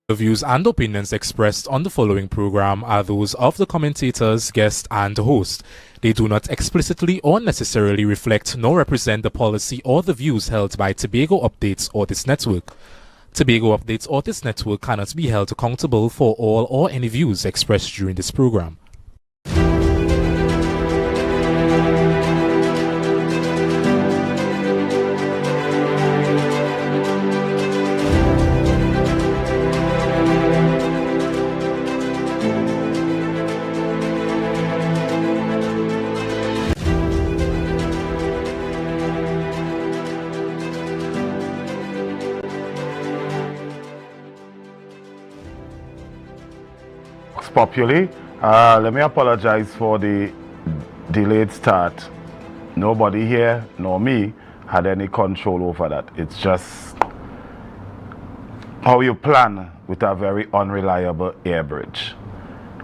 The views and opinions expressed on the following program are those of the commentators, guest, and host. They do not explicitly or necessarily reflect nor represent the policy or the views held by Tobago Updates or this network. Tobago Updates or this network cannot be held accountable for all or any views expressed during this program. Vox Populi. Let me apologize for the delayed start. Nobody here, nor me, had any control over that. It's just how you plan with a very unreliable air bridge.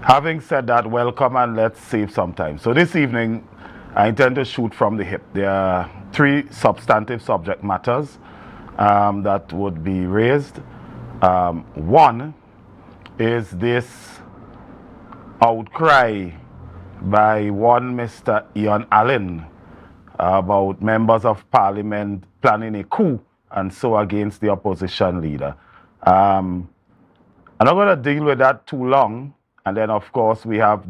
Having said that, welcome and let's save some time. So this evening, I intend to shoot from the hip. There are three substantive subject matters that would be raised. One is this outcry by one Mr. Ian Allen about members of parliament planning a coup and so against the opposition leader. I'm not going to deal with that too long, and then of course we have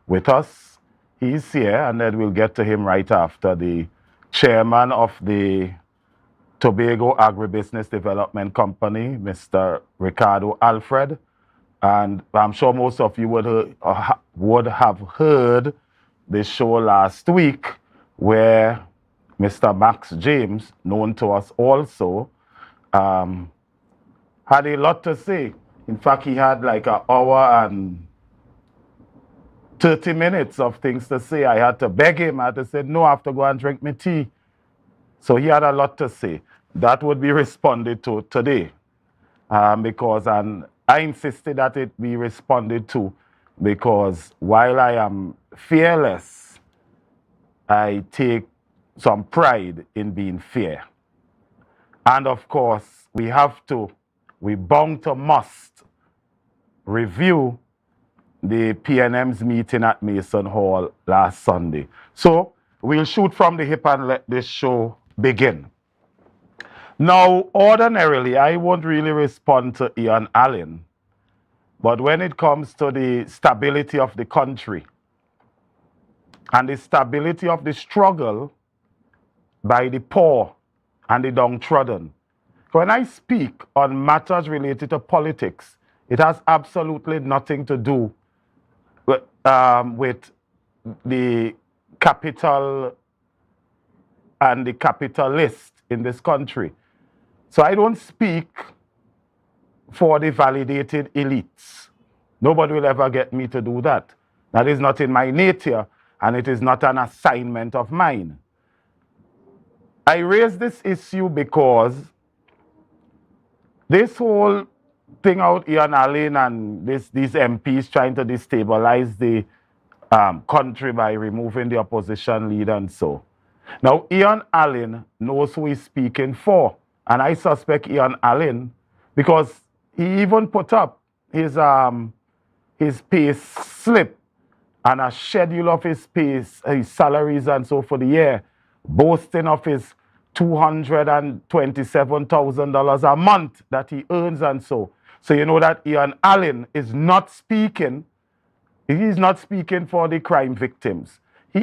with us, he's here, and then we'll get to him right after, the chairman of the Tobago Agribusiness Development Company, Mr. Ricardo Alfred. And I'm sure most of you would have heard the show last week where Mr. Max James, known to us also, had a lot to say. In fact, he had like an hour and 30 minutes of things to say. I had to beg him. I had to say, no, I have to go and drink my tea. So he had a lot to say. That would be responded to today because I insisted that it be responded to because while I am fearless, I take some pride in being fair. And of course, we bound to must review the PNM's meeting at Mason Hall last Sunday. So we'll shoot from the hip and let this show begin. Now, ordinarily, I won't really respond to Ian Allen, but when it comes to the stability of the country and the stability of the struggle by the poor and the downtrodden, when I speak on matters related to politics, it has absolutely nothing to do with the capital and the capitalist in this country. So I don't speak for the validated elites. Nobody will ever get me to do that. That is not in my nature, and it is not an assignment of mine. I raise this issue because this whole thing out Ian Allen and these MPs trying to destabilize the country by removing the opposition leader and so. Now, Ian Allen knows who he's speaking for. And I suspect Ian Allen, because he even put up his pay slip and a schedule of his salaries and so for the year, boasting of his $227,000 a month that he earns and so. So you know that Ian Allen is not speaking, he's not speaking for the crime victims.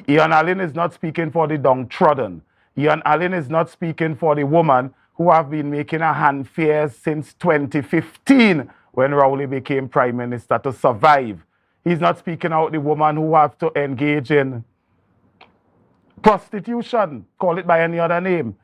Ian Allen is not speaking for the downtrodden. Ian Allen is not speaking for the woman who have been making a hand fares since 2015 when Rowley became prime minister to survive. He's not speaking out the woman who have to engage in prostitution, call it by any other name.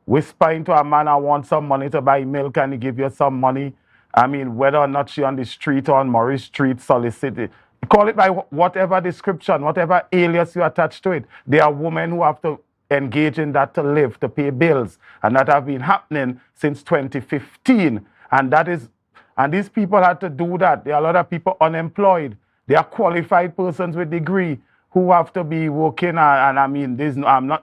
Whispering to a man, I want some money to buy milk, and he give you some money. I mean, whether or not she on the street or on Morris Street solicited, call it by whatever description, whatever alias you attach to it. There are women who have to engage in that to live, to pay bills, and that have been happening since 2015. And these people had to do that. There are a lot of people unemployed. There are qualified persons with degree who have to be working, and I mean, I'm not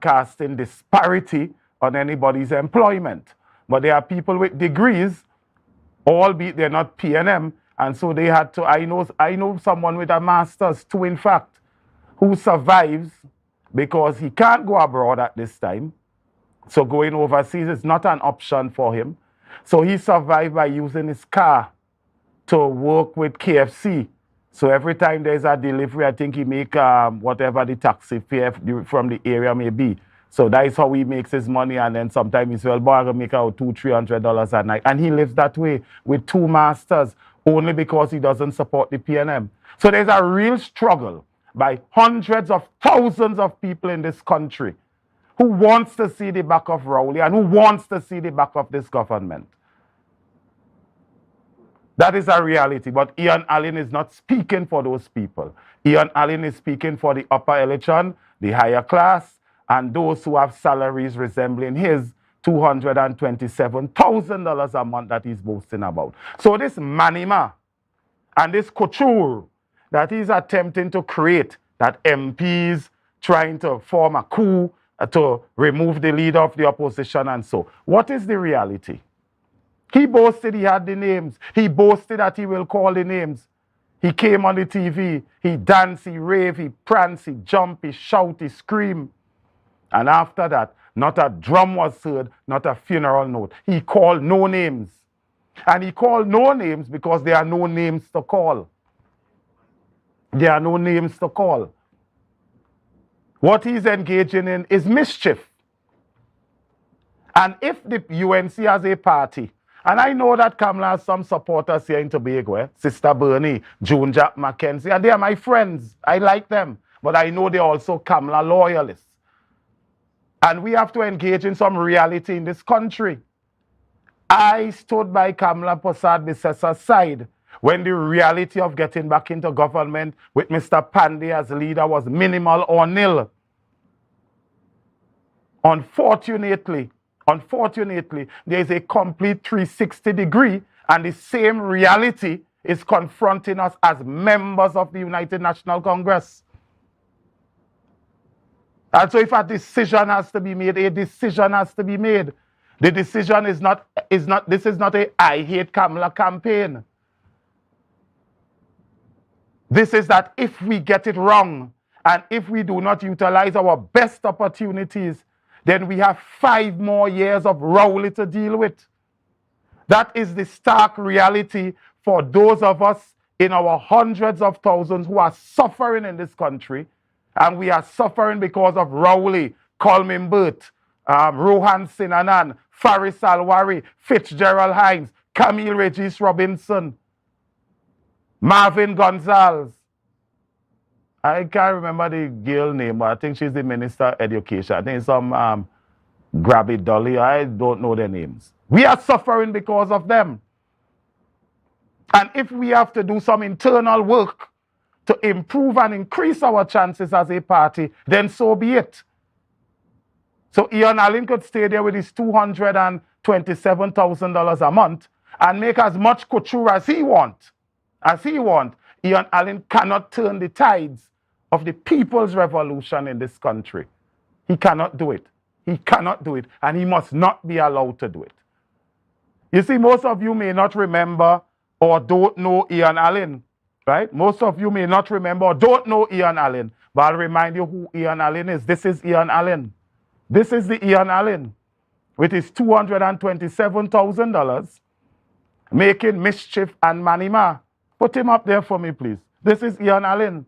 casting disparity on anybody's employment, but there are people with degrees albeit they're not PNM, and so they had to, I know someone with a master's too, in fact, who survives because he can't go abroad at this time. So going overseas is not an option for him. So he survived by using his car to work with KFC. So every time there's a delivery, I think he make whatever the taxi fare from the area may be. So that is how he makes his money, and then sometimes he's well, boy, I make out $200-300 a night. And he lives that way with 2 masters only because he doesn't support the PNM. So there's a real struggle by hundreds of thousands of people in this country who wants to see the back of Rowley and who wants to see the back of this government. That is a reality, but Ian Allen is not speaking for those people. Ian Allen is speaking for the upper echelon, the higher class, and those who have salaries resembling his $227,000 a month that he's boasting about. So this manima and this couture that he's attempting to create, that MPs trying to form a coup to remove the leader of the opposition and so. What is the reality? He boasted he had the names. He boasted that he will call the names. He came on the TV. He danced, he raved, he pranced, he jumped, he shouted, he screamed. And after that, not a drum was heard, not a funeral note. He called no names. And he called no names because there are no names to call. There are no names to call. What he's engaging in is mischief. And if the UNC has a party, and I know that Kamala has some supporters here in Tobago, Sister Bernie, June Jack McKenzie, and they are my friends. I like them. But I know they're also Kamala loyalists. And we have to engage in some reality in this country. I stood by Kamala Persad-Bissessa's side when the reality of getting back into government with Mr. Pandey as leader was minimal or nil. Unfortunately, there is a complete 360 degree, and the same reality is confronting us as members of the United National Congress. And so if a decision has to be made, a decision has to be made. The decision this is not a I hate Kamala campaign. This is that if we get it wrong, and if we do not utilize our best opportunities, then we have 5 more years of Rowley to deal with. That is the stark reality for those of us in our hundreds of thousands who are suffering in this country. And we are suffering because of Rowley, Colmin Burt, Rohan Sinanan, Faris Alwari, Fitzgerald Hines, Camille Regis Robinson, Marvin Gonzalez. I can't remember the girl name, but I think she's the Minister of Education. I think it's some Grabby Dolly. I don't know their names. We are suffering because of them. And if we have to do some internal work to improve and increase our chances as a party, then so be it. So Ian Allen could stay there with his $227,000 a month and make as much couture as he wants. Ian Allen cannot turn the tides of the people's revolution in this country. He cannot do it. He cannot do it, and he must not be allowed to do it. You see, most of you may not remember or don't know Ian Allen, right? Most of you may not remember or don't know Ian Allen, but I'll remind you who Ian Allen is. This is Ian Allen. This is the Ian Allen with his $227,000 making mischief and manima. Put him up there for me, please. This is Ian Allen.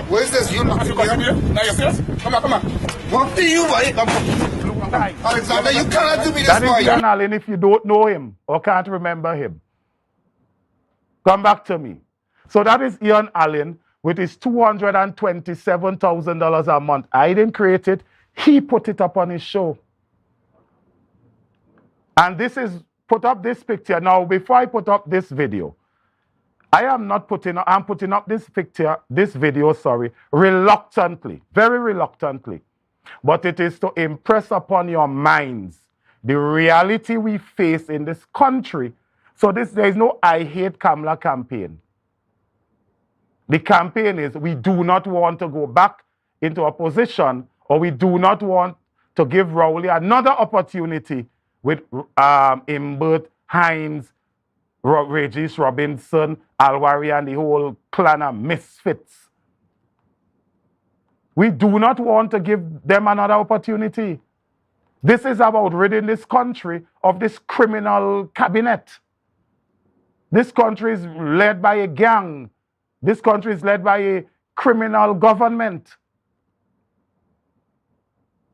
Where is this? You come here. Now you're serious? Come on. What do you want? Alexander, you cannot do me this. That is Ian Allen if you don't know him or can't remember him. Come back to me. So that is Ian Allen with his $227,000 a month. I didn't create it. He put it up on his show. And this is, put up this picture. Now, before I put up this video, I'm putting up this video, reluctantly, very reluctantly. But it is to impress upon your minds the reality we face in this country. So there is no I hate Kamala campaign. The campaign is we do not want to go back into opposition, or we do not want to give Rowley another opportunity with Imbert, Hines, Regis Robinson, Alwari, and the whole clan of misfits. We do not want to give them another opportunity. This is about ridding this country of this criminal cabinet. This country is led by a gang. This country is led by a criminal government.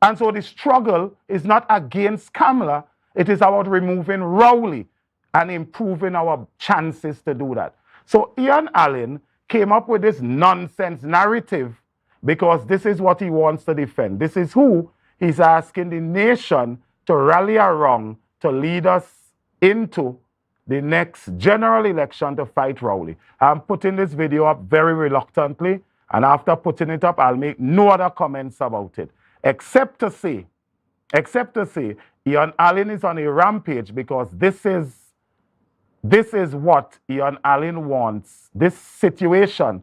And so the struggle is not against Kamala, it is about removing Rowley and improving our chances to do that. So Ian Allen came up with this nonsense narrative because this is what he wants to defend. This is who he's asking the nation to rally around to lead us into the next general election to fight Rowley. I'm putting this video up very reluctantly, and after putting it up, I'll make no other comments about it, except to say, Ian Allen is on a rampage because this is what Ian Allen wants. This situation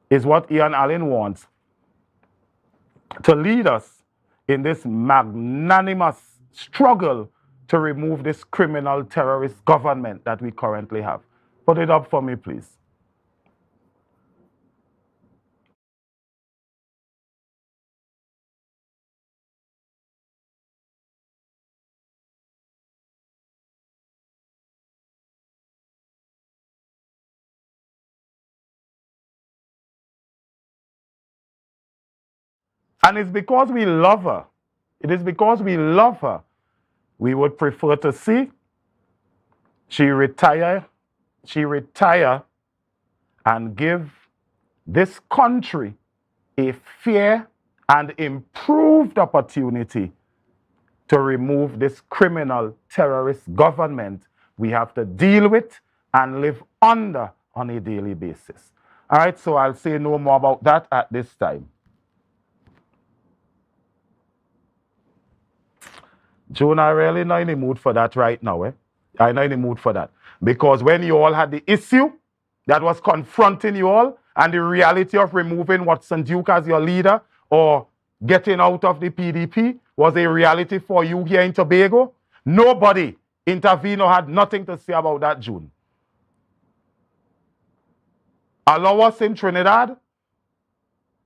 is what Ian Allen wants to lead us in this magnanimous struggle to remove this criminal terrorist government that we currently have. Put it up for me, please. And it's because we love her. It is because we love her. We would prefer to see she retire and give this country a fair and improved opportunity to remove this criminal terrorist government we have to deal with and live under on a daily basis. All right, so I'll say no more about that at this time. June, I really not in the mood for that right now. I'm not in the mood for that. Because when you all had the issue that was confronting you all and the reality of removing Watson Duke as your leader or getting out of the PDP was a reality for you here in Tobago, nobody intervened or had nothing to say about that, June. Allow us in Trinidad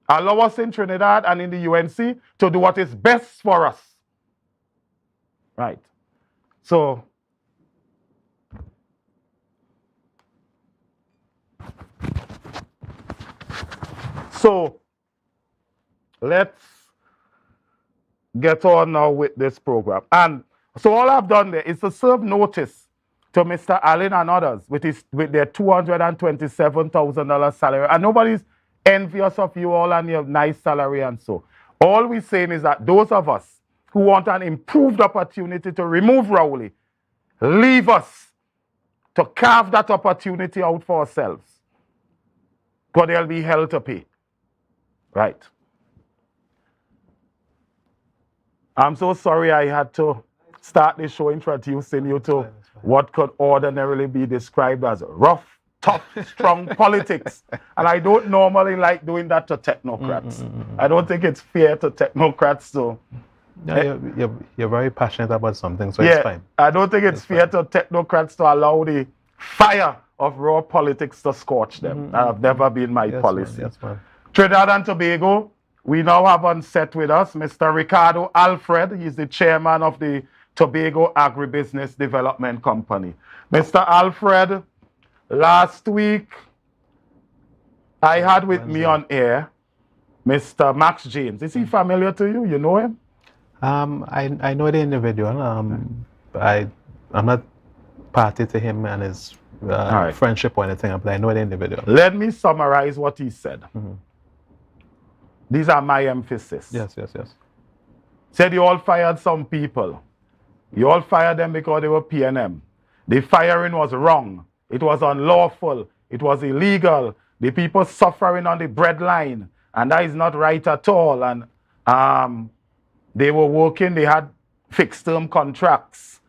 and in the UNC to do what is best for us. Right. So let's get on now with this program. And so all I've done there is to serve notice to Mr. Allen and others with their $227,000 salary. And nobody's envious of you all and your nice salary and so. All we're saying is that those of us who want an improved opportunity to remove Rowley, leave us to carve that opportunity out for ourselves. Because there'll be hell to pay. Right. I'm so sorry I had to start the show introducing you to what could ordinarily be described as rough, tough, strong politics. And I don't normally like doing that to technocrats. I don't think it's fair to technocrats. So. Yeah, you're very passionate about something, so it's fine. I don't think it's fair to technocrats to allow the fire of raw politics to scorch them. That have never been my policy. Trinidad and Tobago, we now have on set with us Mr. Ricardo Alfred. He's the chairman of the Tobago Agribusiness Development Company. Mr. Alfred, last week I had with me on air Mr. Max James. Is he familiar to you? You know him? I know the individual. I'm not party to him and his friendship or anything, but I know the individual. Let me summarize what he said. These are my emphasis. Yes. Said you all fired some people. You all fired them because they were PNM. The firing was wrong. It was unlawful. It was illegal. The people suffering on the breadline. And that is not right at all. And they were working, they had fixed term contracts.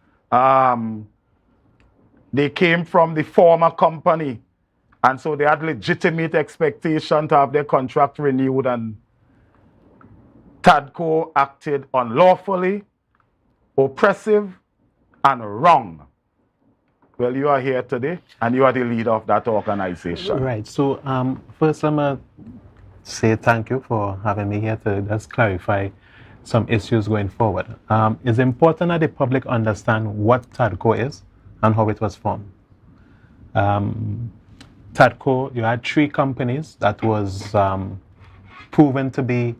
They came from the former company. And so they had legitimate expectation to have their contract renewed, and TADCO acted unlawfully, oppressive, and wrong. Well, you are here today, and you are the leader of that organization. Right. So first, I'm going to say thank you for having me here to just clarify some issues going forward. It's important that the public understand what TADCO is and how it was formed. TADCO, you had 3 companies that was proven to be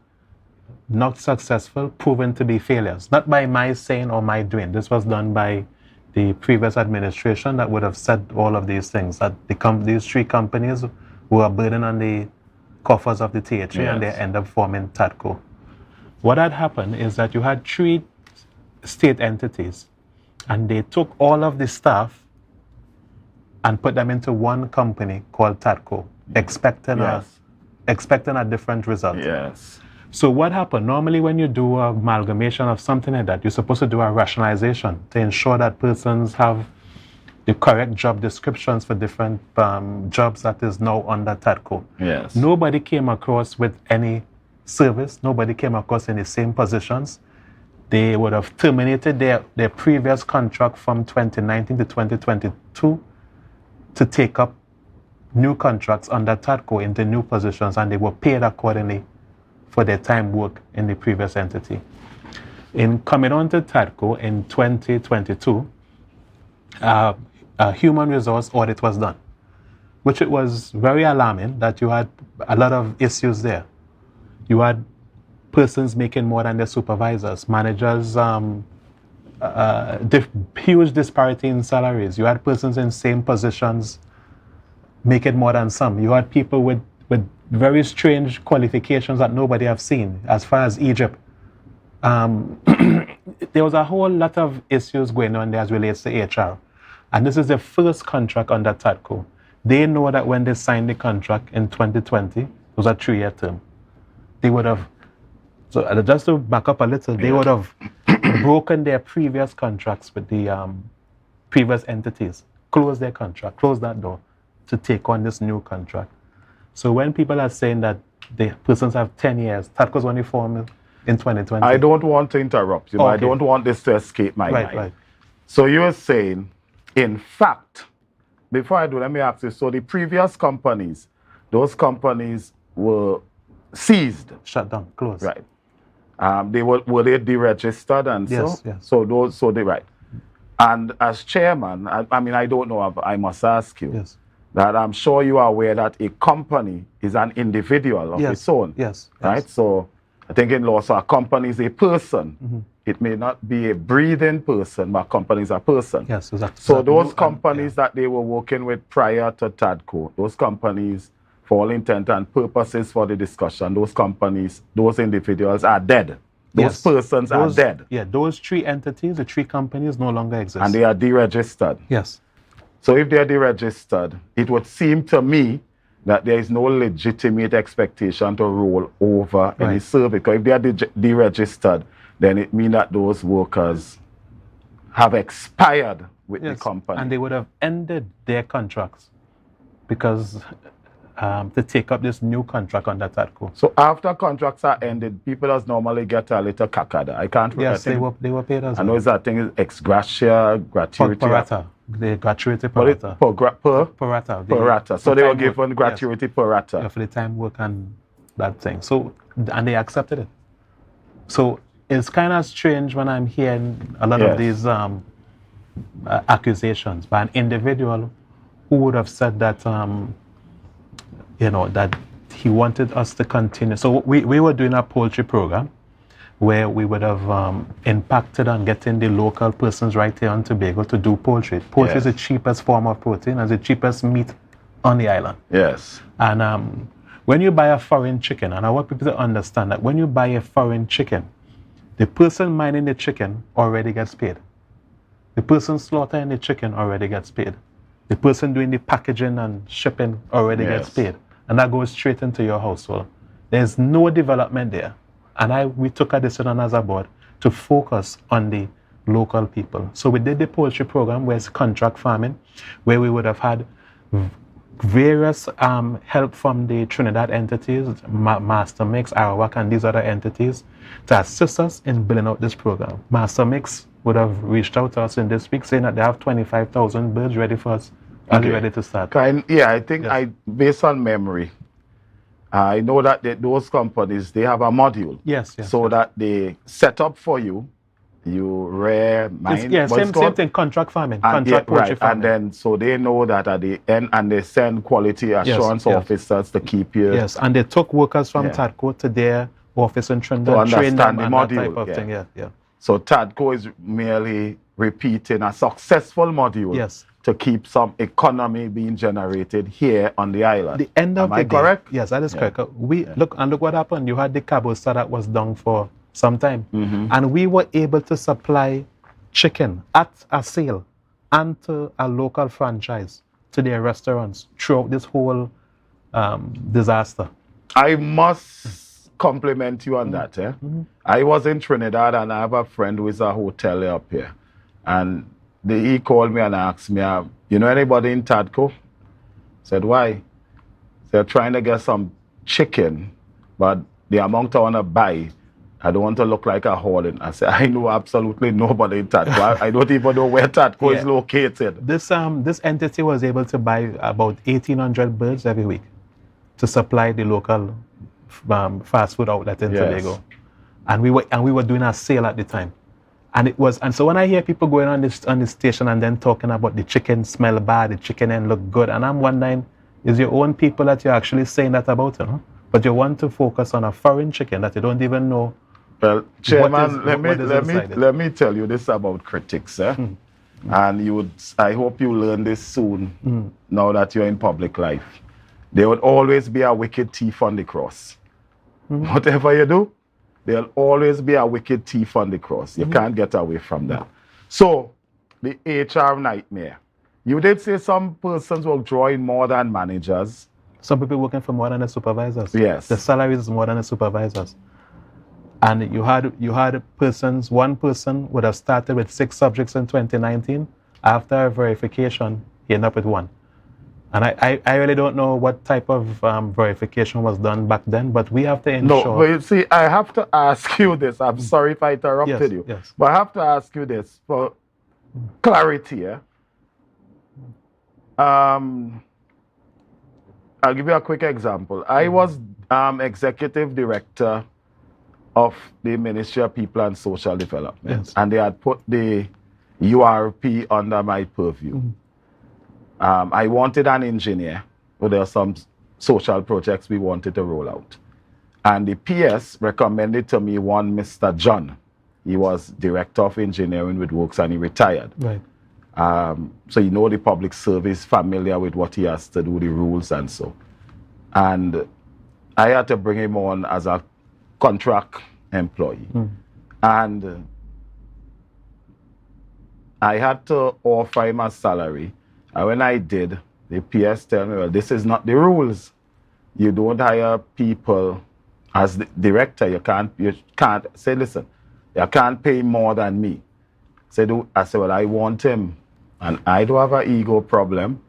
not successful, proven to be failures. Not by my saying or my doing. This was done by the previous administration that would have said all of these things, that these 3 companies were a burden on the coffers of the THA, and they end up forming TADCO. What had happened is that you had 3 state entities, and they took all of the staff and put them into one company called TADCO, expecting a different result. Yes. So what happened? Normally when you do an amalgamation of something like that, you're supposed to do a rationalization to ensure that persons have the correct job descriptions for different jobs that is now under TADCO. Yes. Nobody came across with any service. Nobody came across in the same positions. They would have terminated their previous contract from 2019 to 2022 to take up new contracts under TADCO into new positions, and they were paid accordingly for their time work in the previous entity. In coming on to TADCO in 2022, a human resource audit was done, which it was very alarming that you had a lot of issues there. You had persons making more than their supervisors, managers, huge disparity in salaries. You had persons in same positions making more than some. You had people with very strange qualifications that nobody have seen. As far as Egypt, there was a whole lot of issues going on there as relates to HR. And this is the first contract under TADCO. They know that when they signed the contract in 2020, it was a 3-year term. They would have, so just to back up a little, they would have broken their previous contracts with the previous entities, closed their contract, closed that door to take on this new contract. So when people are saying that the persons have 10 years, TADCO was only formed in 2020. I don't want to interrupt you, but I don't want this to escape my mind. Right. So you're saying, in fact, before I do, let me ask you, so the previous companies, those companies were seized? Shut down, closed. Right. Were they deregistered and yes, so? Yes. So they right. And as chairman, I mean, I don't know, I must ask you. Yes. That I'm sure you are aware that a company is an individual of its own. Yes. Right? So I think in law, so a company is a person. Mm-hmm. It may not be a breathing person, but a company is a person. Yes, exactly. So those companies that they were working with prior to TADCO, those companies, for all intent and purposes for the discussion, those companies, those individuals are dead. Those persons are dead. Yeah, those 3 entities, the 3 companies no longer exist. And they are deregistered. Yes. So if they are deregistered, it would seem to me that there is no legitimate expectation to roll over any service. Because if they are deregistered, then it means that those workers have expired with the company. And they would have ended their contracts because to take up this new contract under TADCO. So after contracts are ended, people does normally get a little kakada. I can't remember. Yes, they were paid as well. I know that thing is ex gratia, gratuity. Prorata. The gratuity prorata. Prorata. Prorata. So they were given gratuity prorata. Yeah, for the time work and that thing. So, and they accepted it. So it's kind of strange when I'm hearing a lot of these accusations by an individual who would have said that, that he wanted us to continue. So we were doing a poultry program where we would have impacted on getting the local persons right here on Tobago to do poultry. Poultry is the cheapest form of protein and the cheapest meat on the island. Yes. And when you buy a foreign chicken, and I want people to understand that when you buy a foreign chicken, the person mining the chicken already gets paid. The person slaughtering the chicken already gets paid. The person doing the packaging and shipping already gets paid. And that goes straight into your household. There's no development there. And we took a decision as a board to focus on the local people. So we did the poultry program, where it's contract farming, where we would have had various help from the Trinidad entities, Master Mix, Arawak, and these other entities to assist us in building out this program. Master Mix would have reached out to us in this week saying that they have 25,000 birds ready for us. Are you ready to start? I think based on memory, I know that those companies, they have a module. Yes. So that they set up for you, you rear, mine. Same thing, contract farming, contract poultry farming. And then, so they know that at the end, and they send quality assurance officers to keep you. Yes, and they took workers from TADCO to their office in Trinidad, train them the and module, that type of thing. Yeah. So TADCO is merely repeating a successful module to keep some economy being generated here on the island. The end of Am I correct? Yes, that is correct. Look what happened. You had the caboose that was down for some time, and we were able to supply chicken at a sale and to a local franchise to their restaurants throughout this whole disaster. I must compliment you on that. I was in Trinidad and I have a friend who is a hotelier up here, and he called me and asked me, you know anybody in TADCO? Said, why? They're trying to get some chicken, but the amount I want to buy, I don't want to look like a hoarding. I said, I know absolutely nobody in TADCO. I don't even know where TADCO is located. This entity was able to buy about 1,800 birds every week to supply the local fast food outlet in Tobago. And we were doing a sale at the time. And so when I hear people going on the station and then talking about the chicken smell bad, the chicken ain't look good, and I'm wondering, is your own people that you're actually saying that about, But you want to focus on a foreign chicken that you don't even know. Well, Chairman, let me tell you this about critics, and I hope you learn this soon. Now that you're in public life, there would always be a wicked thief on the cross. Whatever you do, there'll always be a wicked thief on the cross. You can't get away from that. So, the HR nightmare. You did say some persons were drawing more than managers. Some people working for more than the supervisors. Yes. The salaries is more than the supervisors. And you had persons, one person would have started with 6 subjects in 2019. After verification, he ended up with 1. And I really don't know what type of verification was done back then, but we have to ensure... No, but you see, I have to ask you this. I'm sorry if I interrupted you. Yes. But I have to ask you this for clarity. I'll give you a quick example. I was executive director of the Ministry of People and Social Development, and they had put the URP under my purview. I wanted an engineer, but there are some social projects we wanted to roll out. And the PS recommended to me one Mr. John. He was director of engineering with Works and he retired. Right. So you know the public service, familiar with what he has to do, the rules and so. And I had to bring him on as a contract employee. And I had to offer him a salary. And when I did, the PS tell me, well, this is not the rules. You don't hire people as the director. You can't say, listen, you can't pay more than me. I said, well, I want him. And I don't have an ego problem.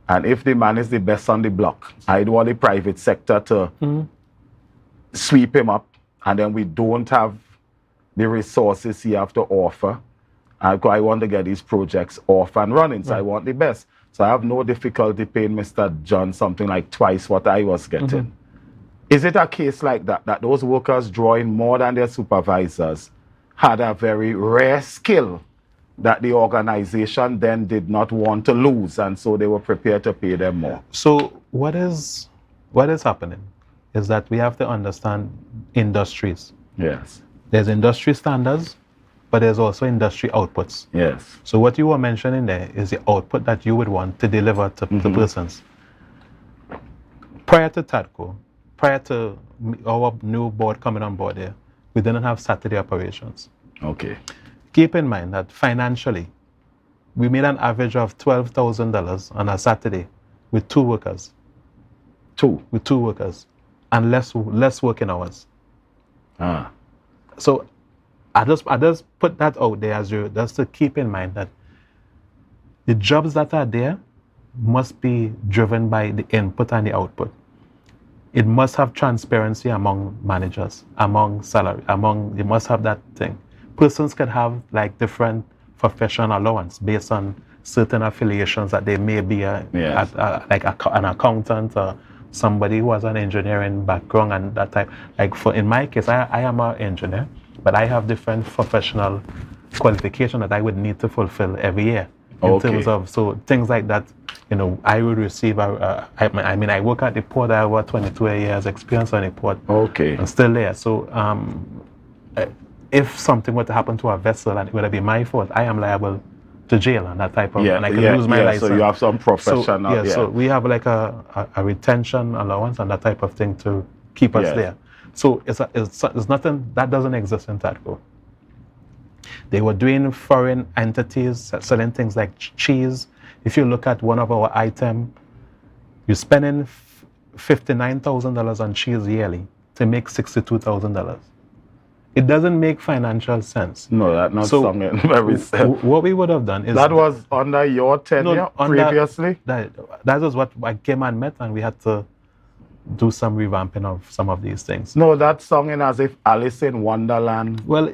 And if the man is the best on the block, I don't want the private sector to sweep him up. And then we don't have the resources he have to offer. I want to get these projects off and running, so I want the best. So I have no difficulty paying Mr. John something like twice what I was getting. Is it a case like that, that those workers drawing more than their supervisors had a very rare skill that the organization then did not want to lose, and so they were prepared to pay them more? So what is happening is that we have to understand industries. Yes. There's industry standards, but there's also industry outputs. Yes. So what you were mentioning there is the output that you would want to deliver to persons. Prior to TADCO, prior to our new board coming on board here, we didn't have Saturday operations. Okay. Keep in mind that financially, we made an average of $12,000 on a Saturday with 2 workers. With 2 workers. And less working hours. So I just put that out there just to keep in mind that the jobs that are there must be driven by the input and the output. It must have transparency among managers, among salary, you must have that thing. Persons can have like different professional allowance based on certain affiliations that they may be like an accountant or somebody who has an engineering background and that type. Like in my case, I am an engineer, but I have different professional qualification that I would need to fulfill every year. In terms of, so things like that, I would receive, I work at the port, I have over 22 years experience on the port. Okay. I'm still there. So if something were to happen to a vessel and it would be my fault, I am liable to jail and that type of, and I could lose my license. So you have some professional, so we have like a retention allowance and that type of thing to keep us there. So it's nothing, that doesn't exist in TADCO. They were doing foreign entities, selling things like cheese. If you look at one of our items, you're spending $59,000 on cheese yearly to make $62,000. It doesn't make financial sense. No, that's not something very simple. What we would have done is... That was under your tenure previously? That was what I came and met, and we had to do some revamping of some of these things. No, that's sounding as if Alice in Wonderland was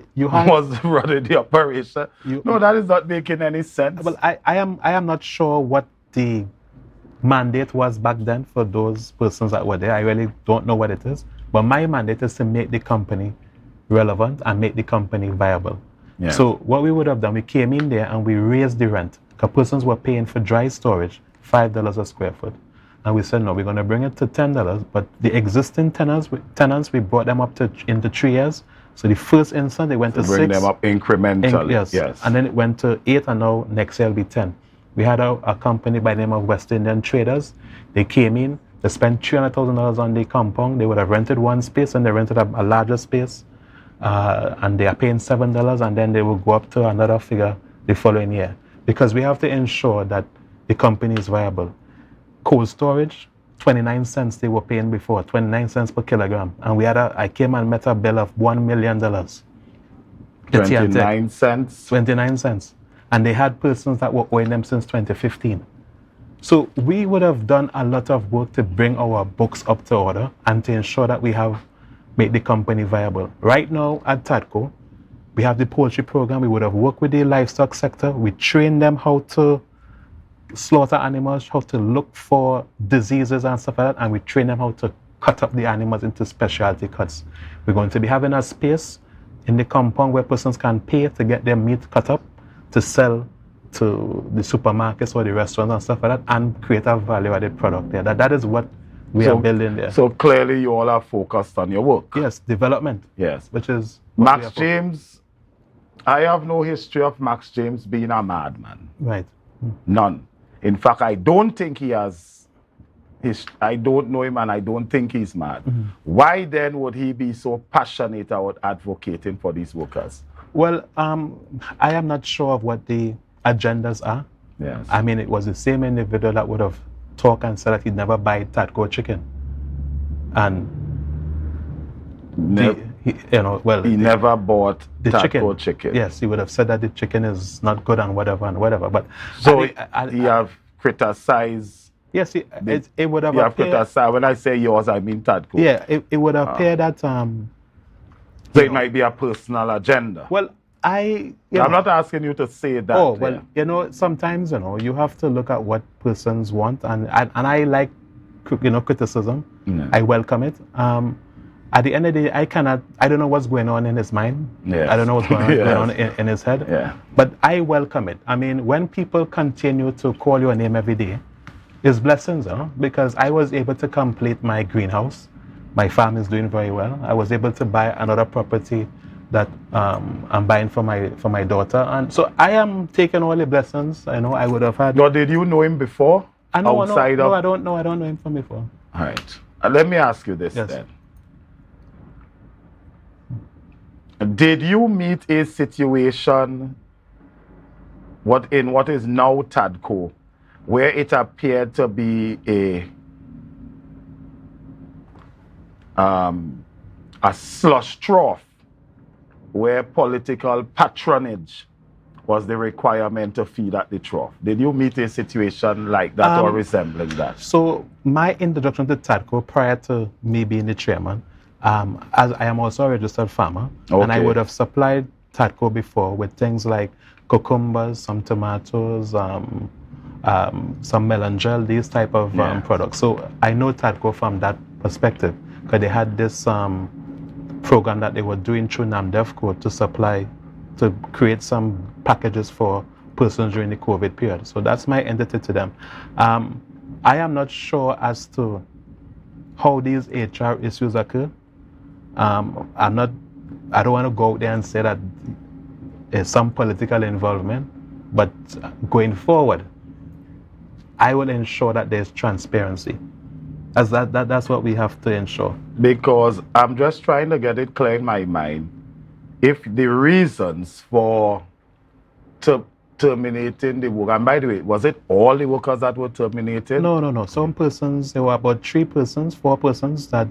running the operation. No, that is not making any sense. Well, I am not sure what the mandate was back then for those persons that were there. I really don't know what it is. But my mandate is to make the company relevant and make the company viable. Yeah. So what we would have done, we came in there and we raised the rent. Because persons were paying for dry storage, $5 a square foot. And we said, no, we're going to bring it to $10, but the existing tenants, we brought them up into 3 years. So the first instant, they went to 6. Bring them up incrementally. Yes. And then it went to 8, and now next year it'll be 10. We had a company by the name of West Indian Traders. They came in, they spent $300,000 on the compound. They would have rented one space, and they rented a larger space. And they are paying $7, and then they will go up to another figure the following year. Because we have to ensure that the company is viable. Cold storage, 29 cents they were paying before, 29 cents per kilogram. And I came and met a bill of $1 million. 29 cents? 29 cents. And they had persons that were owing them since 2015. So we would have done a lot of work to bring our books up to order and to ensure that we make the company viable. Right now at TADCO, we have the poultry program. We would have worked with the livestock sector. We train them how to slaughter animals, how to look for diseases and stuff like that, and we train them how to cut up the animals into specialty cuts. We're going to be having a space in the compound where persons can pay to get their meat cut up to sell to the supermarkets or the restaurants and stuff like that, and create a value-added product there. That is what we are building there. So clearly you all are focused on your work. Yes, development. Yes. Which is... Max James, I have no history of Max James being a madman. Right. None. In fact, I don't think he has, I don't know him and I don't think he's mad. Why then would he be so passionate about advocating for these workers? Well, I am not sure of what the agendas are. Yes. I mean, it was the same individual that would have talked and said that he'd never buy TADCO chicken. And he never bought the TADCO chicken. Yes, he would have said that the chicken is not good and whatever. But so he have criticized. Yes, it would have. You have criticized. When I say yours, I mean TADCO. Yeah, it would appear that. So it might be a personal agenda. Well, I'm not asking you to say that. Oh well, sometimes you have to look at what persons want, and I like criticism. Yeah. I welcome it. At the end of the day, I don't know what's going on in his mind. Yes. I don't know what's going on in his head. Yeah. But I welcome it. I mean, when people continue to call your name every day, it's blessings, because I was able to complete my greenhouse. My farm is doing very well. I was able to buy another property that I'm buying for my daughter. And so I am taking all the blessings I would have had. Now, did you know him before? No, I don't know him from before. All right. Let me ask you this then. Did you meet a situation what is now TADCO, where it appeared to be a slush trough, where political patronage was the requirement to feed at the trough. Did you meet a situation like that or resembling that? So my introduction to TADCO prior to me being the chairman, as I am also a registered farmer, and I would have supplied TADCO before with things like cucumbers, some tomatoes, some melon gel, these type of products. So I know TADCO from that perspective, because they had this program that they were doing through NAMDEFCO to supply, to create some packages for persons during the COVID period. So that's my entity to them. I am not sure as to how these HR issues occur. I don't want to go out there and say that there's some political involvement, but going forward, I will ensure that there's transparency. As that's what we have to ensure. Because I'm just trying to get it clear in my mind. If the reasons for terminating the work, and by the way, was it all the workers that were terminated? No. Some persons, there were about 4 persons that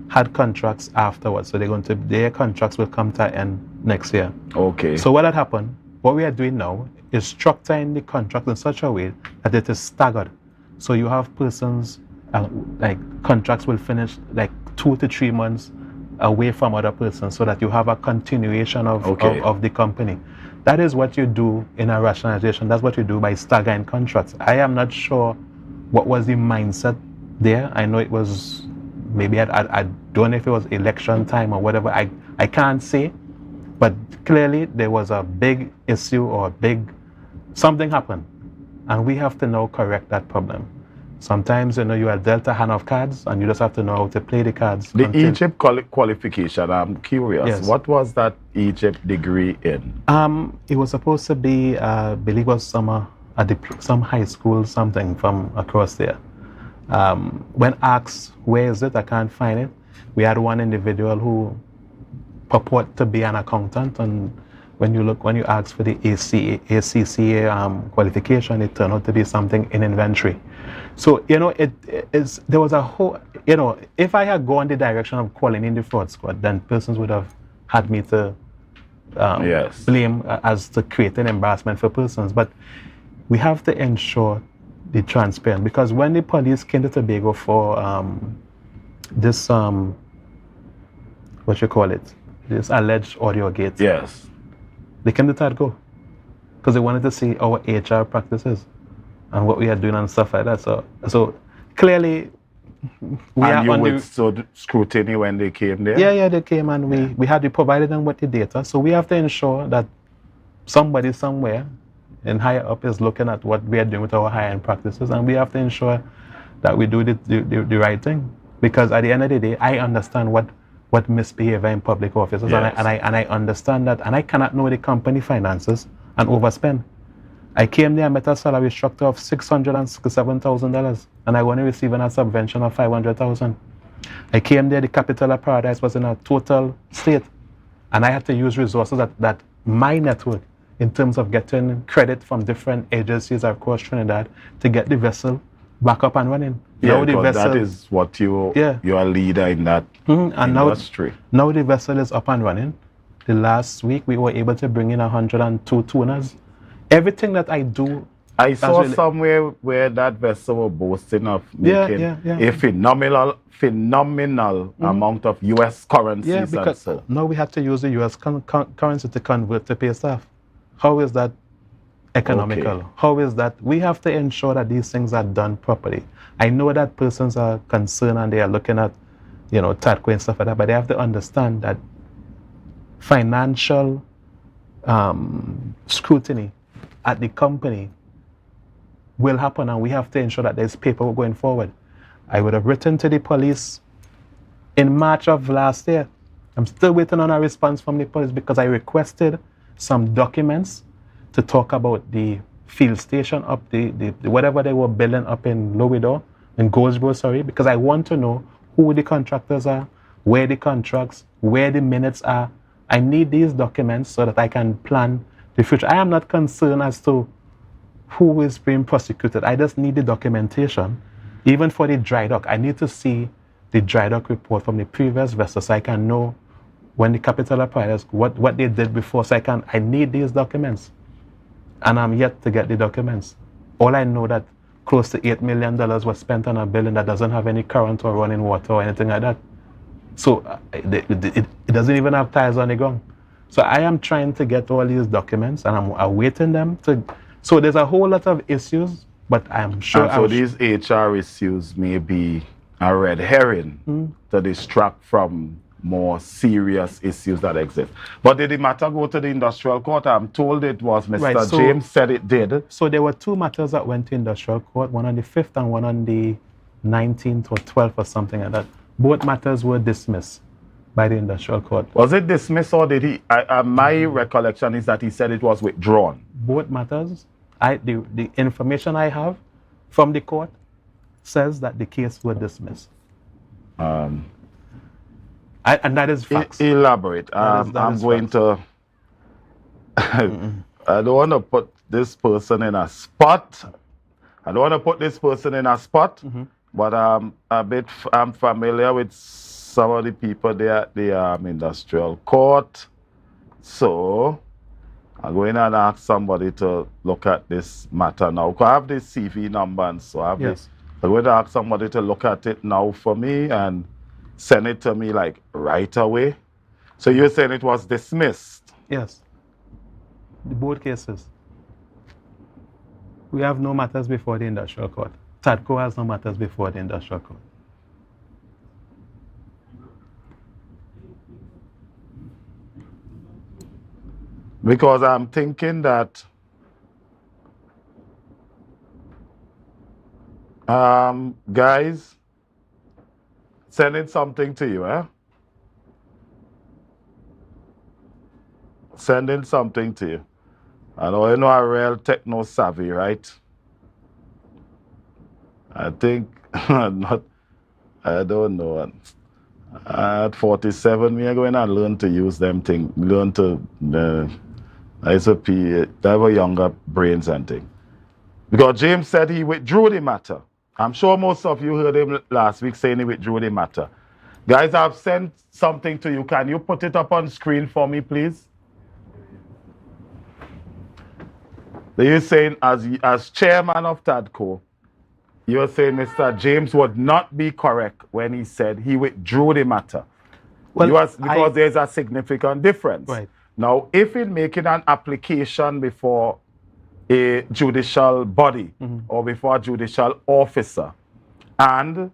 had contracts afterwards. So their contracts will come to an end next year. Okay. So what had happened, what we are doing now is structuring the contract in such a way that it is staggered. So you have persons, like contracts will finish like 2 to 3 months away from other persons, so that you have a continuation of the company. That is what you do in a rationalization. That's what you do by staggering contracts. I am not sure what was the mindset there. I know it was, maybe I don't know if it was election time or whatever. I can't say, but clearly there was a big issue or something happened, and we have to now correct that problem. Sometimes, you are dealt a hand of cards, and you just have to know how to play the cards. The Egypt qualification, I'm curious. Yes. What was that Egypt degree in? It was supposed to be, I believe, was some high school, something from across there. When asked, where is it? I can't find it. We had one individual who purported to be an accountant, and when you ask for the ACCA qualification, it turned out to be something in inventory. So, there was a whole, if I had gone the direction of calling in the fraud squad, then persons would have had me to blame as to create an embarrassment for persons. But we have to ensure the transparent, because when the police came to Tobago for this, this alleged audio gate. Yes. They came to TADCO because they wanted to see our HR practices and what we are doing and stuff like that. So clearly, you withstood scrutiny when they came there? Yeah, they came, and we provided them with the data. So we have to ensure that somebody somewhere and higher up is looking at what we are doing with our high-end practices, and we have to ensure that we do the right thing. Because at the end of the day, I understand what misbehavior in public offices, and I understand that, and I cannot know the company finances and overspend. I came there and met a salary structure of $667,000, and I only receiving a subvention of $500,000. I came there, the capital of Paradise was in a total state, and I had to use resources that my network, in terms of getting credit from different agencies across Trinidad, to get the vessel back up and running. Yeah, because that is what you're a leader in that industry. Now the vessel is up and running. The last week we were able to bring in 102 tuners. Everything that I do, I saw somewhere where that vessel was boasting of making a phenomenal amount of U.S. currency. Yeah, because now we have to use the U.S. currency to convert to pay staff. How is that economical? Okay. How is that? We have to ensure that these things are done properly. I know that persons are concerned and they are looking at, TADCO and stuff like that, but they have to understand that financial scrutiny at the company will happen, and we have to ensure that there's paperwork going forward. I would have written to the police in March of last year. I'm still waiting on a response from the police because I requested some documents to talk about the field station up, the whatever they were building up in Lowido, in Goldsboro, sorry, because I want to know who the contractors are, where the contracts, where the minutes are. I need these documents so that I can plan the future. I am not concerned as to who is being prosecuted. I just need the documentation. Even for the dry dock, I need to see the dry dock report from the previous vessel so I can know when the capital of Paradise, what they did before, so I need these documents. and I'm yet to get the documents. All I know that close to $8 million was spent on a building that doesn't have any current or running water or anything like that. So it doesn't even have tires on the ground. So I am trying to get all these documents, and I'm awaiting them to. So there's a whole lot of issues, but I'm sure. And so these HR issues may be a red herring to distract from more serious issues that exist. But did the matter go to the industrial court? I'm told it was. Mr. Right, so, James said it did. So there were 2 matters that went to industrial court, one on the 5th and one on the 19th or 12th or something like that. Both matters were dismissed by the industrial court. Was it dismissed, or did he? My recollection is that he said it was withdrawn. Both matters, the information I have from the court says that the case was dismissed. And that is facts. Elaborate. I'm going to. I don't want to put this person in a spot. But I'm familiar with some of the people there at the industrial court. So I'm going to ask somebody to look at this matter now. I have this CV number, and so I have this. I'm going to ask somebody to look at it now for me and send it to me like right away. So you're saying it was dismissed? Yes. Both cases. We have no matters before the industrial court. TADCO has no matters before the industrial court. Because I'm thinking that guys, sending something to you, eh? Sending something to you. I know you know a real techno savvy, right? I think not. I don't know. At 47, we are going to learn to use them things. Learn to have a younger brains and thing. Because James said he withdrew the matter. I'm sure most of you heard him last week saying he withdrew the matter. Guys, I've sent something to you. Can you put it up on screen for me, please? You're saying, as chairman of TADCO, you're saying Mr. James would not be correct when he said he withdrew the matter. Well, because there's a significant difference. Right. Now, if in making an application before a judicial body or before a judicial officer, and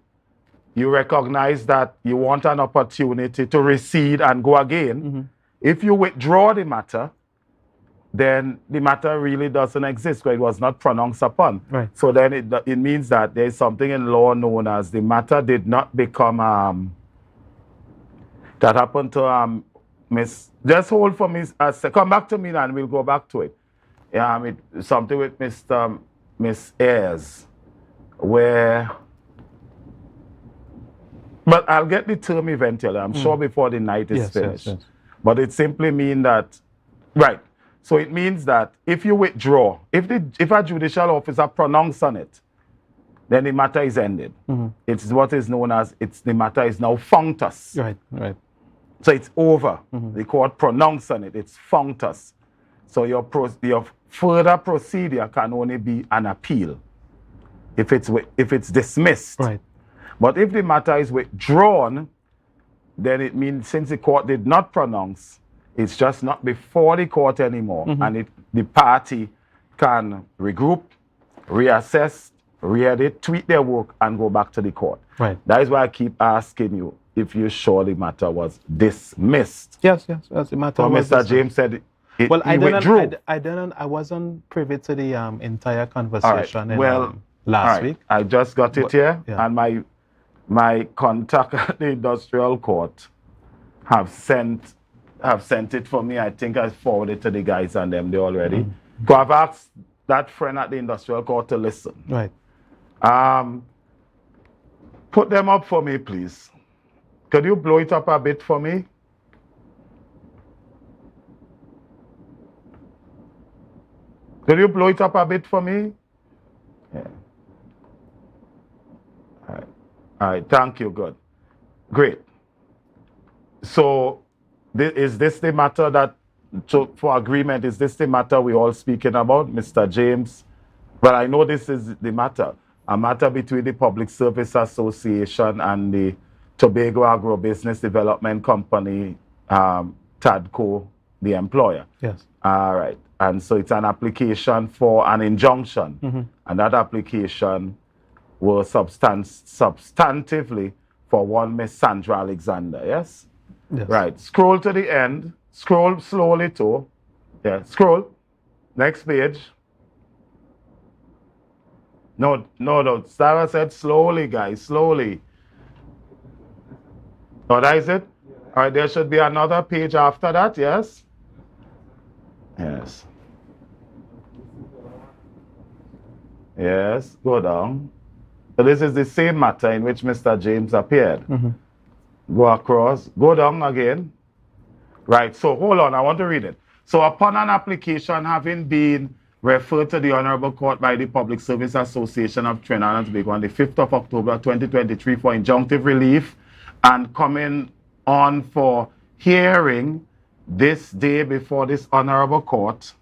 you recognize that you want an opportunity to recede and go again, if you withdraw the matter, then the matter really doesn't exist because it was not pronounced upon. Right. So then it means that there's something in law known as the matter did not become, that happened to Miss, just hold for me, come back to me and we'll go back to it. Something with Miss Ayres, where, but I'll get the term eventually, I'm sure before the night is finished. Yes. But it simply means that, right, so it means that if you withdraw, if a judicial officer pronounces on it, then the matter is ended. It's what is known as, the matter is now functus. Right, right. So it's over. The court pronounced on it, it's functus. So your further procedure can only be an appeal if it's dismissed. Right. But if the matter is withdrawn, then it means since the court did not pronounce, it's just not before the court anymore. And the party can regroup, reassess, re-edit, tweak their work, and go back to the court. Right. That is why I keep asking you if you sure the matter was dismissed. Yes, the matter so was Mr. James said he withdrew. I wasn't privy to the entire conversation last week. I just got it here, and my contact at the industrial court have sent it for me. I think I forwarded it to the guys and them they already. So I've asked that friend at the industrial court to listen. Right. Put them up for me, please. Could you blow it up a bit for me? Could you blow it up a bit for me? Yeah. All right. Thank you. Good. Great. So, is this the matter that for agreement, is this the matter we all speaking about, Mr. James? Well, I know this is the matter. A matter between the Public Service Association and the Tobago Agro-Business Development Company, TADCO, the employer. Yes. All right. And so it's an application for an injunction. And that application was substantively for one Miss Sandra Alexander, yes? Yes. Right. Scroll to the end. Scroll slowly too. Yeah, scroll. Next page. No. Sarah said slowly, guys, slowly. Oh, that is it? All right, there should be another page after that, yes? Yes. Yes, go down. So this is the same matter in which Mr. James appeared. Go across, go down again. Right, so hold on, I want to read it. So upon an application having been referred to the Honorable Court by the Public Service Association of Trinidad and Tobago on the 5th of October 2023 for injunctive relief and coming on for hearing this day before this Honorable Court,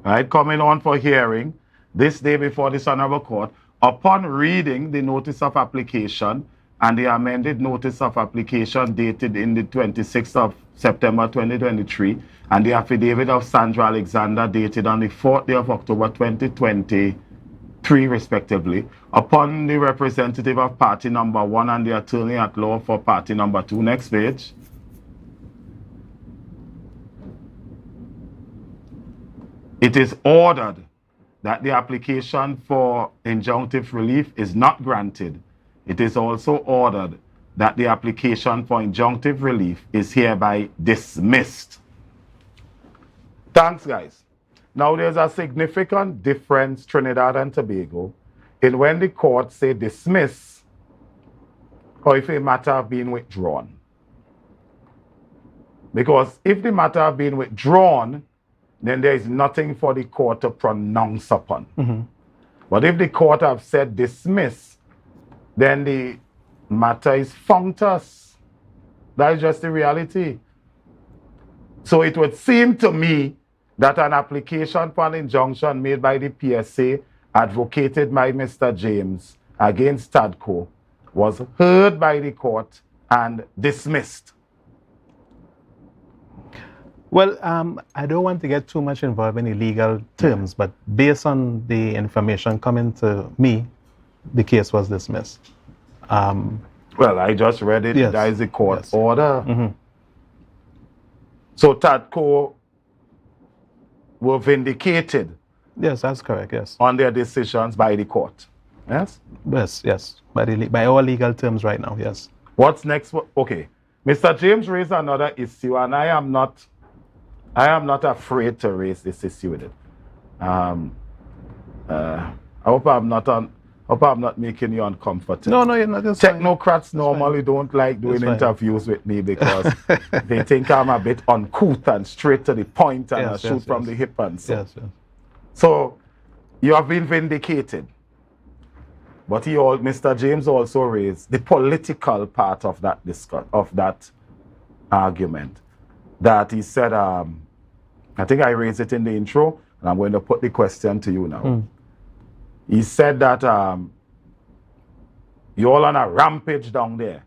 right, coming on for hearing this day before this Honorable Court, upon reading the notice of application and the amended notice of application dated in the 26th of September 2023 and the affidavit of Sandra Alexander dated on the 4th day of October 2023 respectively, upon the representative of party number 1 and the attorney at law for party number 2, next page, it is ordered that the application for injunctive relief is not granted. It is also ordered that the application for injunctive relief is hereby dismissed. Thanks, guys. Now, there's a significant difference, Trinidad and Tobago, in when the court say dismiss or if a matter have been withdrawn. Because if the matter have been withdrawn, then there is nothing for the court to pronounce upon. But if the court have said dismiss, then the matter is functus. That is just the reality. So it would seem to me that an application for an injunction made by the PSA, advocated by Mr. James against TADCO, was heard by the court and dismissed. Well, I don't want to get too much involved in the legal terms, but based on the information coming to me, the case was dismissed. Well, I just read it. Yes. That is the court order. So TADCO were vindicated. Yes, that's correct, yes. On their decisions by the court. Yes? Yes. By all legal terms right now, yes. What's next? Okay. Mr. James raised another issue, and I am not afraid to raise this issue with it. I hope I'm not making you uncomfortable. No, you're not. Technocrats normally don't like doing interviews with me because they think I'm a bit uncouth and straight to the point and I shoot from the hip and so. Yes. So you have been vindicated. But Mr. James also raised the political part of that argument. That he said, I think I raised it in the intro, and I'm going to put the question to you now. He said that you're all on a rampage down there,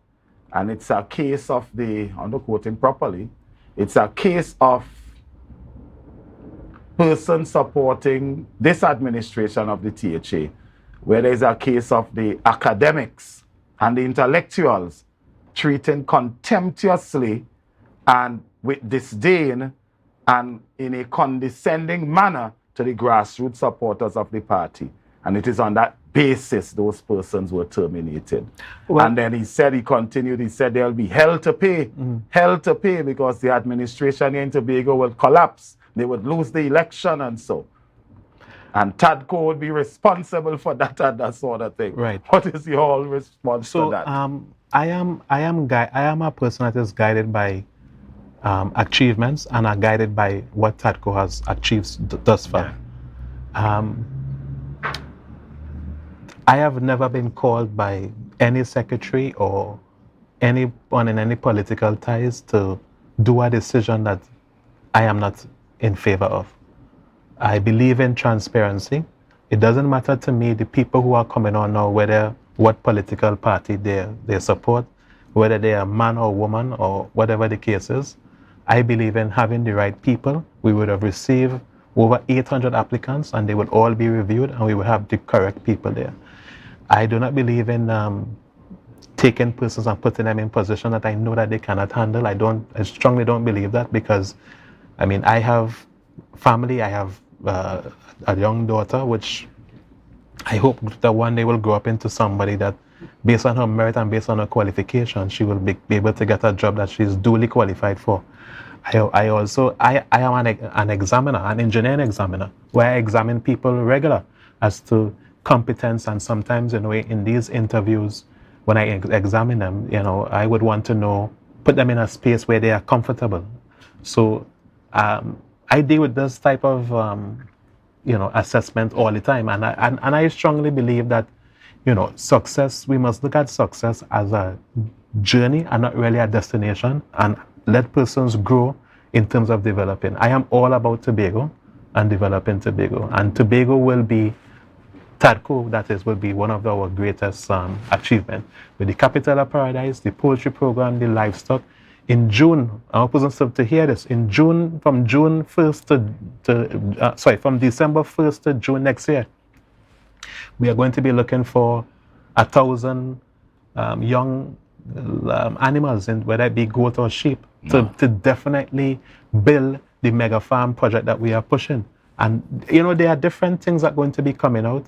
and it's a case of I'm not quoting properly, it's a case of persons supporting this administration of the THA, where there's a case of the academics and the intellectuals treating contemptuously and with disdain and in a condescending manner to the grassroots supporters of the party. And it is on that basis those persons were terminated. Well, and then he said there'll be hell to pay. Hell to pay because the administration in Tobago will collapse. They would lose the election and so. And TADCO would be responsible for that and that sort of thing. Right. What is your response to that? I am a person that is guided by achievements and are guided by what TADCO has achieved thus far. I have never been called by any secretary or anyone in any political ties to do a decision that I am not in favor of. I believe in transparency. It doesn't matter to me the people who are coming on now, whether what political party they support, whether they are man or woman or whatever the case is. I believe in having the right people. We would have received over 800 applicants and they would all be reviewed and we would have the correct people there. I do not believe in taking persons and putting them in position that I know that they cannot handle. I strongly don't believe that because, I mean, I have family, I have a young daughter, which I hope that one day will grow up into somebody that, based on her merit and based on her qualification, she will be able to get a job that she's duly qualified for. I am an examiner, an engineering examiner, where I examine people regular as to competence, and sometimes, you know, in these interviews, when I examine them, you know, I would want to know, put them in a space where they are comfortable. So I deal with this type of, you know, assessment all the time, and I strongly believe that, you know, success, we must look at success as a journey and not really a destination, and let persons grow in terms of developing. I am all about Tobago and developing Tobago, and Tobago will be, TADCO, that is, will be one of our greatest achievements. With the Capital of Paradise, the poultry program, the livestock. In June, I want persons to hear this, in June, from December 1st to June next year, we are going to be looking for 1,000 young animals, whether it be goat or sheep, to definitely build the mega farm project that we are pushing. And, you know, there are different things that are going to be coming out.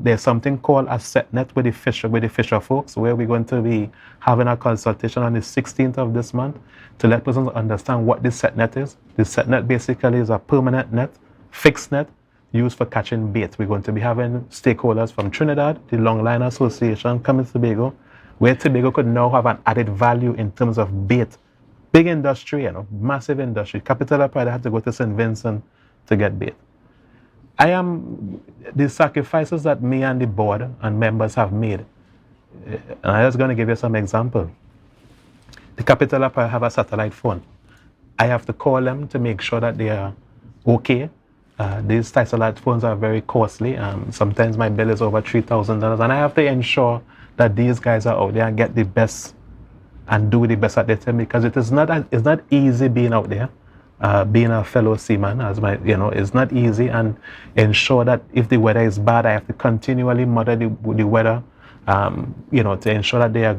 There's something called a set net with the fisher folks, where we're going to be having a consultation on the 16th of this month to let persons understand what this set net is. The set net basically is a permanent net, fixed net, used for catching bait. We're going to be having stakeholders from Trinidad, the Longline Association, coming to Tobago, where Tobago could now have an added value in terms of bait. Big industry, you know, massive industry. Capital of Pride had to go to St. Vincent to get bait. The sacrifices that me and the board and members have made, and I'm just going to give you some example. The Capital of Pride have a satellite phone. I have to call them to make sure that they are okay. These satellite phones are very costly. Sometimes my bill is over $3,000, and I have to ensure that these guys are out there and get the best and do the best at their time, because it's not easy being out there. Being a fellow seaman, it's not easy, and ensure that if the weather is bad, I have to continually monitor the weather, to ensure that they are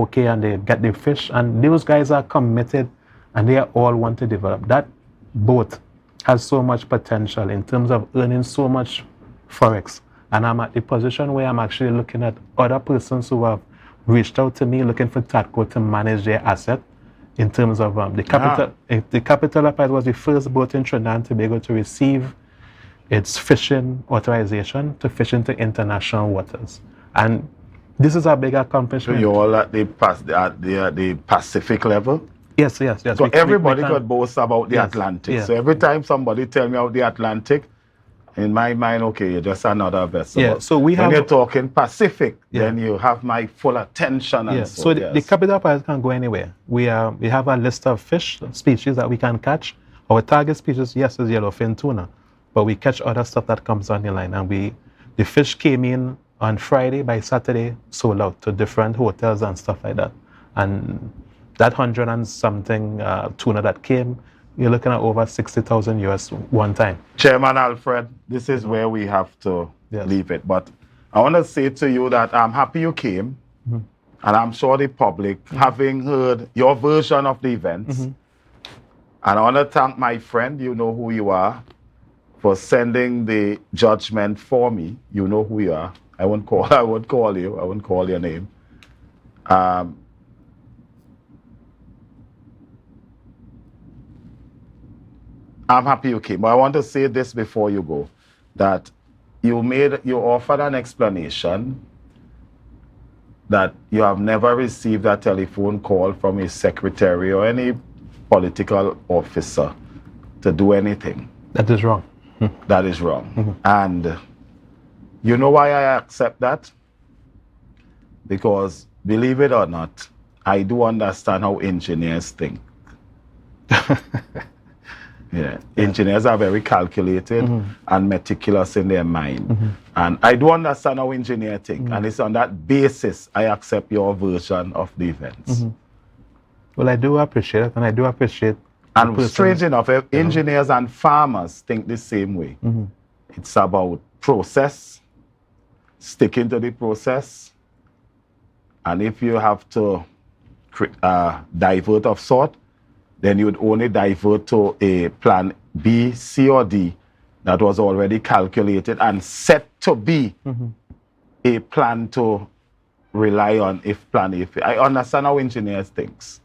okay and they get the fish. And those guys are committed, and they all want to develop. That boat has so much potential in terms of earning so much forex. And I'm at the position where I'm actually looking at other persons who have reached out to me looking for TADCO to manage their asset. In terms of the capital, the Capital of Pride was the first boat in Trinidad and Tobago to receive its fishing authorization to fish into international waters, and this is a big accomplishment. So you're all at the Pacific level. Yes. So everybody could boast about the Atlantic. Yes. So every time somebody tell me about the Atlantic, in my mind, okay, you're just another vessel. Yeah. So when you're talking Pacific, then you have my full attention. And so the Capital of Pride can go anywhere. We have a list of fish species that we can catch. Our target species, yes, is yellowfin tuna, but we catch other stuff that comes on the line. And the fish came in on Friday. By Saturday, sold out to different hotels and stuff like that. And that 100 and something tuna that came, you're looking at over 60,000 US one time. Chairman Alfred, this is where we have to leave it. But I want to say to you that I'm happy you came. Mm-hmm. And I'm sure the public, having heard your version of the events, and I want to thank my friend, you know who you are, for sending the judgment for me. You know who you are. I won't call you. I won't call your name. I'm happy you came. But I want to say this before you go, that you offered an explanation that you have never received a telephone call from a secretary or any political officer to do anything. That is wrong. That is wrong. And you know why I accept that? Because, believe it or not, I do understand how engineers think. Yeah, engineers are very calculated and meticulous in their mind. And I do understand how engineers think, and it's on that basis I accept your version of the events. Well, I do appreciate it, and I do appreciate. And strange enough, engineers and farmers think the same way. It's about process, sticking to the process, and if you have to divert of sort, then you would only divert to a plan B, C, or D that was already calculated and set to be a plan to rely on if plan A. I understand how engineers thinks.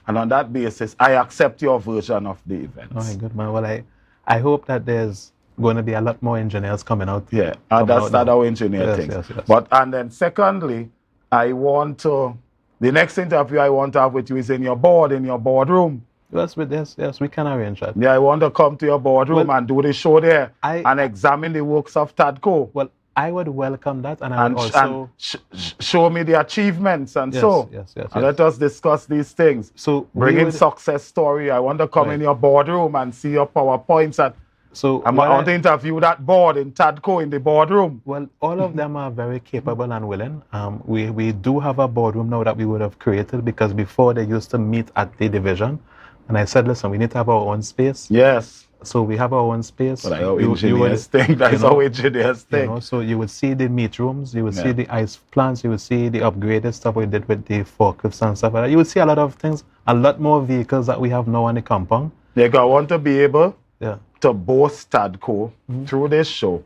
And on that basis, I accept your version of the events. Oh, good man. Well, I hope that there's going to be a lot more engineers coming out. Yeah, that's how engineers think. Yes. And then secondly, I want to... The next interview I want to have with you is in your boardroom. Yes, we can arrange that. Yeah, I want to come to your boardroom and do the show there and examine the works of TADCO. Well, I would welcome that, and I would also... show me the achievements and Yes. And let us discuss these things. So bring in success story. I want to come in your boardroom and see your PowerPoints. I want to interview that board in TADCO in the boardroom. Well, all of them are very capable and willing. We do have a boardroom now that we would have created, because before they used to meet at the division. And I said, listen, we need to have our own space. Yes. So we have our own space. But how engineers think. That's how engineers think. So you would see the meat rooms, you would see the ice plants, you would see the upgraded stuff we did with the forklifts and stuff like that. You would see a lot of things, a lot more vehicles that we have now on the compound. I want to be able to boast TADCO through this show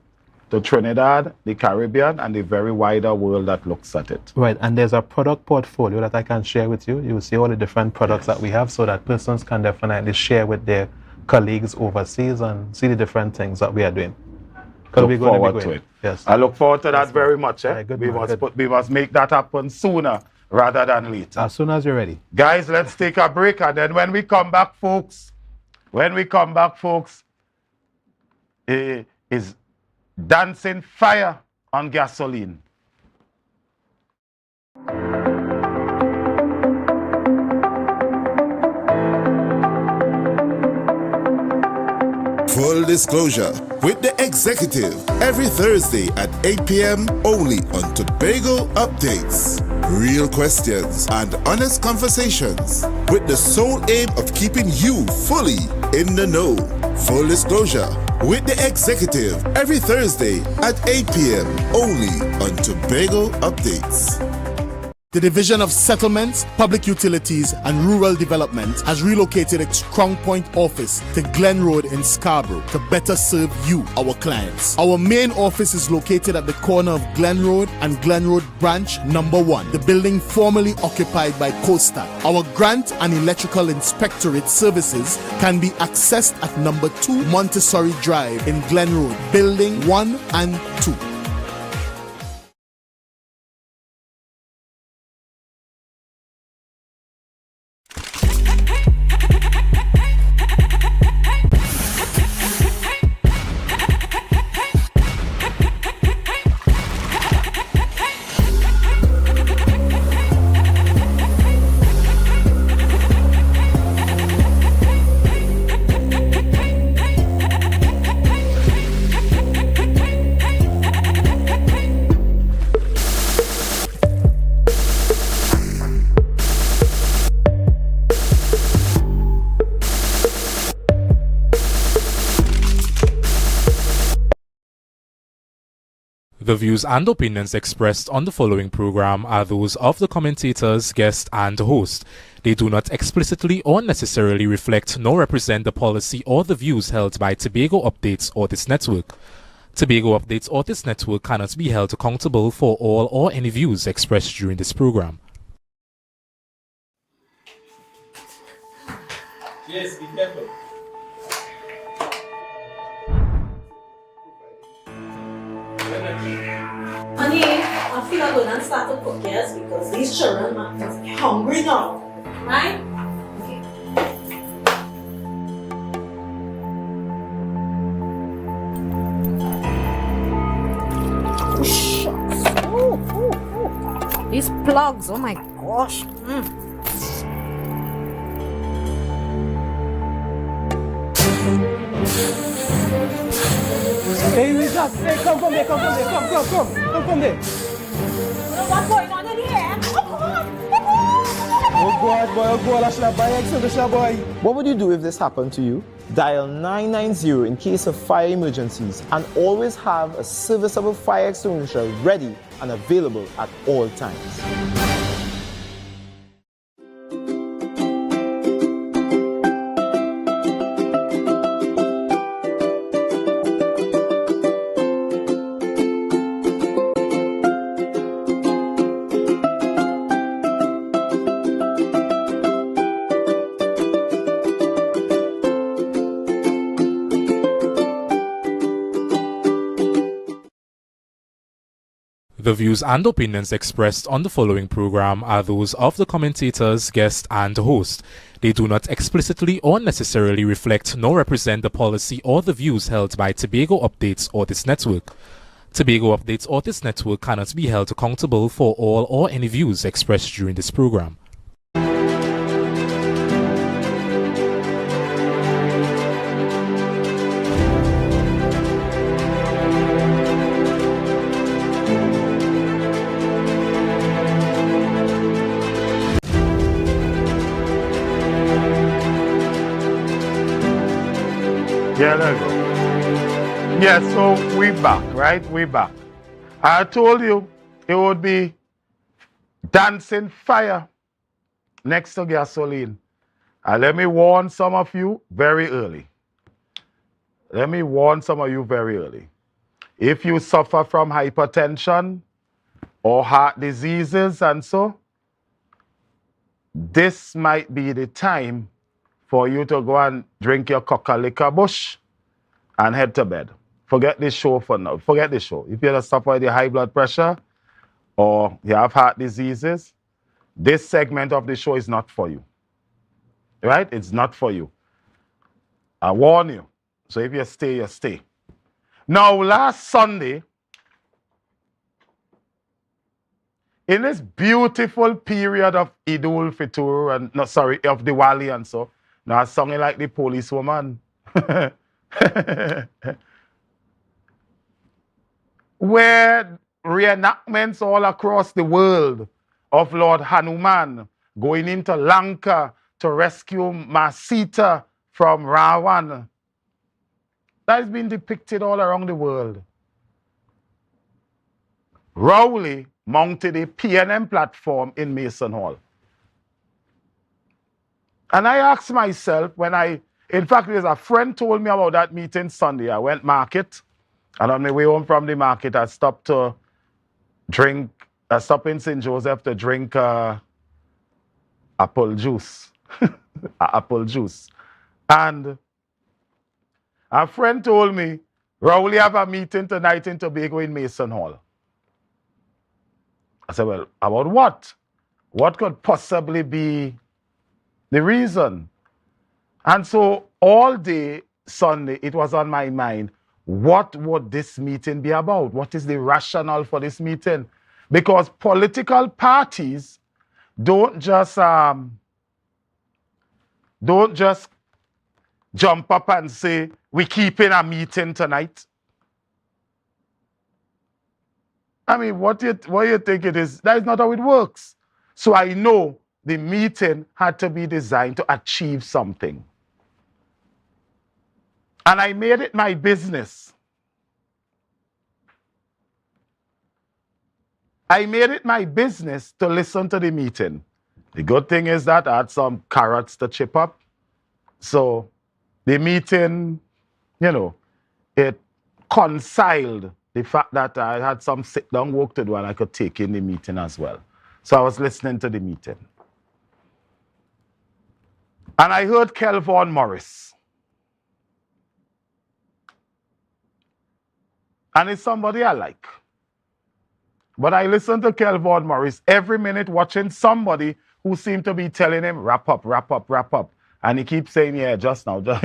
to Trinidad, the Caribbean, and the very wider world that looks at it. Right, and there's a product portfolio that I can share with you. You will see all the different products that we have, so that persons can definitely share with their colleagues overseas and see the different things that we are doing. Look forward to it. Yes. I look forward to that very much. We must make that happen sooner rather than later. As soon as you're ready. Guys, let's take a break, and then when we come back, folks, is dancing fire on gasoline. Full disclosure with the executive every Thursday at 8 p.m. only on Tobago Updates. Real questions and honest conversations with the sole aim of keeping you fully in the know. Full disclosure with the executive every Thursday at 8 p.m. only on Tobago Updates. The Division of Settlements, Public Utilities and Rural Development has relocated its Crown Point office to Glen Road in Scarborough to better serve you, our clients. Our main office is located at the corner of Glen Road and Glen Road Branch Number 1, the building formerly occupied by Costa. Our grant and electrical inspectorate services can be accessed at Number 2 Montessori Drive in Glen Road, Building 1 and 2. The views and opinions expressed on the following program are those of the commentators, guest, and host. They do not explicitly or necessarily reflect nor represent the policy or the views held by Tobago Updates or this network. Tobago Updates or this network cannot be held accountable for all or any views expressed during this program. Yes, be careful. Honey, I feel I'm going to start to cook, yes, because these children are just hungry now, right? Okay. Oh, shucks. These plugs, oh my gosh. Hey, we just, hey, come from there, come from there. What's going on in here? Oh God, I should have buy exhibition, boy. What would you do if this happened to you? Dial 990 in case of fire emergencies and always have a serviceable fire extinguisher ready and available at all times. The views and opinions expressed on the following program are those of the commentators, guest, and host. They do not explicitly or necessarily reflect nor represent the policy or the views held by Tobago Updates or this network. Tobago Updates or this network cannot be held accountable for all or any views expressed during this program. Yeah, there you go. Yeah, so we back, right? We back. I told you it would be dancing fire next to gasoline. And let me warn some of you very early. If you suffer from hypertension or heart diseases and so, this might be the time for you to go and drink your coca-liquor bush and head to bed. Forget this show for now. Forget this show. If you suffer with your high blood pressure or you have heart diseases, this segment of the show is not for you. Right? It's not for you. I warn you. So if you stay, you stay. Now, last Sunday, in this beautiful period of Idul Fitr and of Diwali and so, now I sung it like the policewoman. Where reenactments all across the world of Lord Hanuman going into Lanka to rescue Masita from Ravan. That has been depicted all around the world. Rowley mounted a PNM platform in Mason Hall. And I asked myself in fact, there's a friend told me about that meeting Sunday. I went market, and on my way home from the market, I stopped in St. Joseph to drink apple juice. Apple juice. And a friend told me, Rowley have a meeting tonight in Tobago in Mason Hall. I said, well, about what? What could possibly be the reason? And so all day Sunday, it was on my mind, what would this meeting be about? What is the rationale for this meeting? Because political parties don't just jump up and say, we're keeping a meeting tonight. I mean, what do you think it is? That is not how it works. So I know the meeting had to be designed to achieve something. And I made it my business. I made it my business to listen to the meeting. The good thing is that I had some carrots to chip up. So the meeting, it conciled the fact that I had some sit-down work to do and I could take in the meeting as well. So I was listening to the meeting. And I heard Kelvon Morris. And it's somebody I like. But I listen to Kelvon Morris every minute watching somebody who seemed to be telling him, wrap up, wrap up, wrap up. And he keeps saying, yeah, just now. But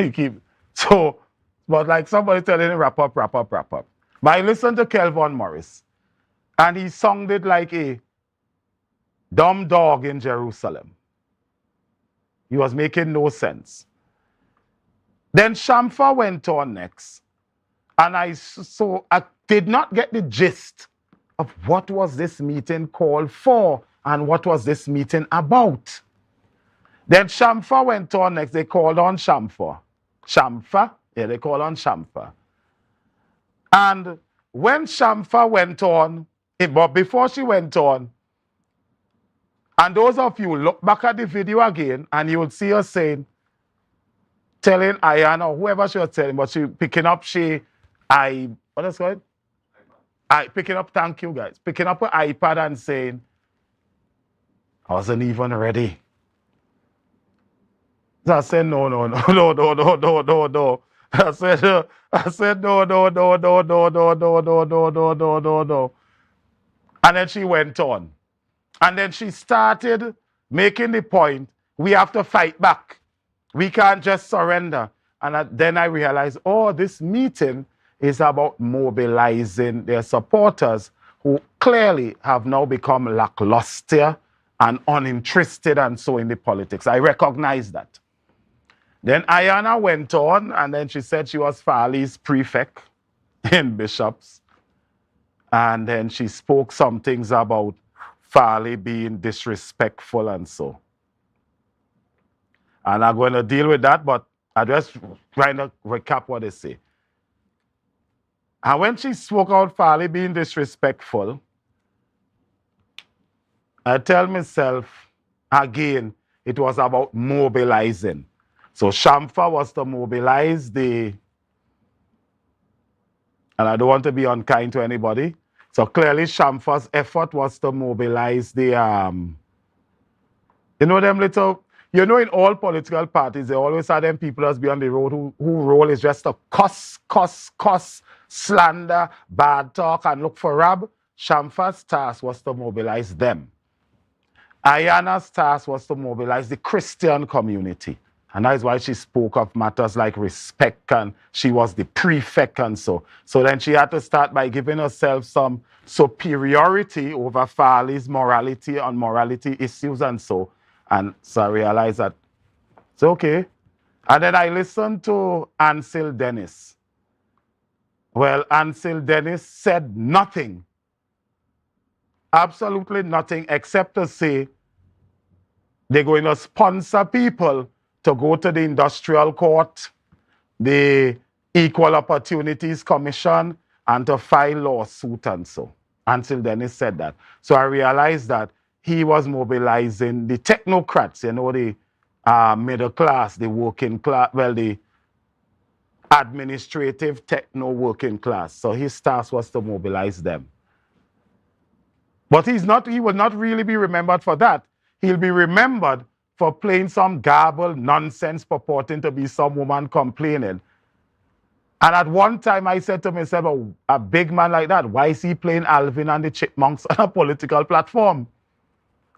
like somebody telling him, wrap up, wrap up, wrap up. But I listened to Kelvon Morris. And he sounded like a dumb dog in Jerusalem. He was making no sense. Then Shamfa went on next. And I did not get the gist of what was this meeting called for and what was this meeting about. Then Shamfa went on next. They called on Shamfa. Shamfa? Yeah, they called on Shamfa. And when Shamfa went on, but before she went on, and those of you look back at the video again, and you will see her saying, telling Ayan or whoever she was telling, but she picking up what is it called? Picking up, thank you guys, picking up her iPad and saying, I wasn't even ready. So I said, no. I said, no. And then she went on. And then she started making the point, we have to fight back. We can't just surrender. And then I realized, oh, this meeting is about mobilizing their supporters who clearly have now become lackluster and uninterested and so in the politics. I recognize that. Then Ayana went on and then she said she was Farley's prefect in Bishops. And then she spoke some things about Farley being disrespectful and so. And I'm going to deal with that, but I just trying to recap what they say. And when she spoke out Farley being disrespectful, I tell myself again, it was about mobilizing. So Shamfa was to mobilize and I don't want to be unkind to anybody. So clearly Shamfa's effort was to mobilize them little, in all political parties, they always have them people that's be on the road who role is just to cuss, slander, bad talk, and look for rab. Shamfa's task was to mobilize them. Ayana's task was to mobilize the Christian community. And that is why she spoke of matters like respect, and she was the prefect and so. So then she had to start by giving herself some superiority over Farley's morality on morality issues and so. And so I realized that it's okay. And then I listened to Ansel Dennis. Well, Ansel Dennis said nothing, absolutely nothing, except to say they're going to sponsor people to go to the Industrial Court, the Equal Opportunities Commission, and to file lawsuit and so. Ansel Dennis said that. So I realized that he was mobilizing the technocrats, the middle class, the working class, well, the administrative techno-working class. So his task was to mobilize them. But he will not really be remembered for that. He'll be remembered for playing some garbled nonsense purporting to be some woman complaining. And at one time I said to myself, oh, a big man like that, why is he playing Alvin and the Chipmunks on a political platform?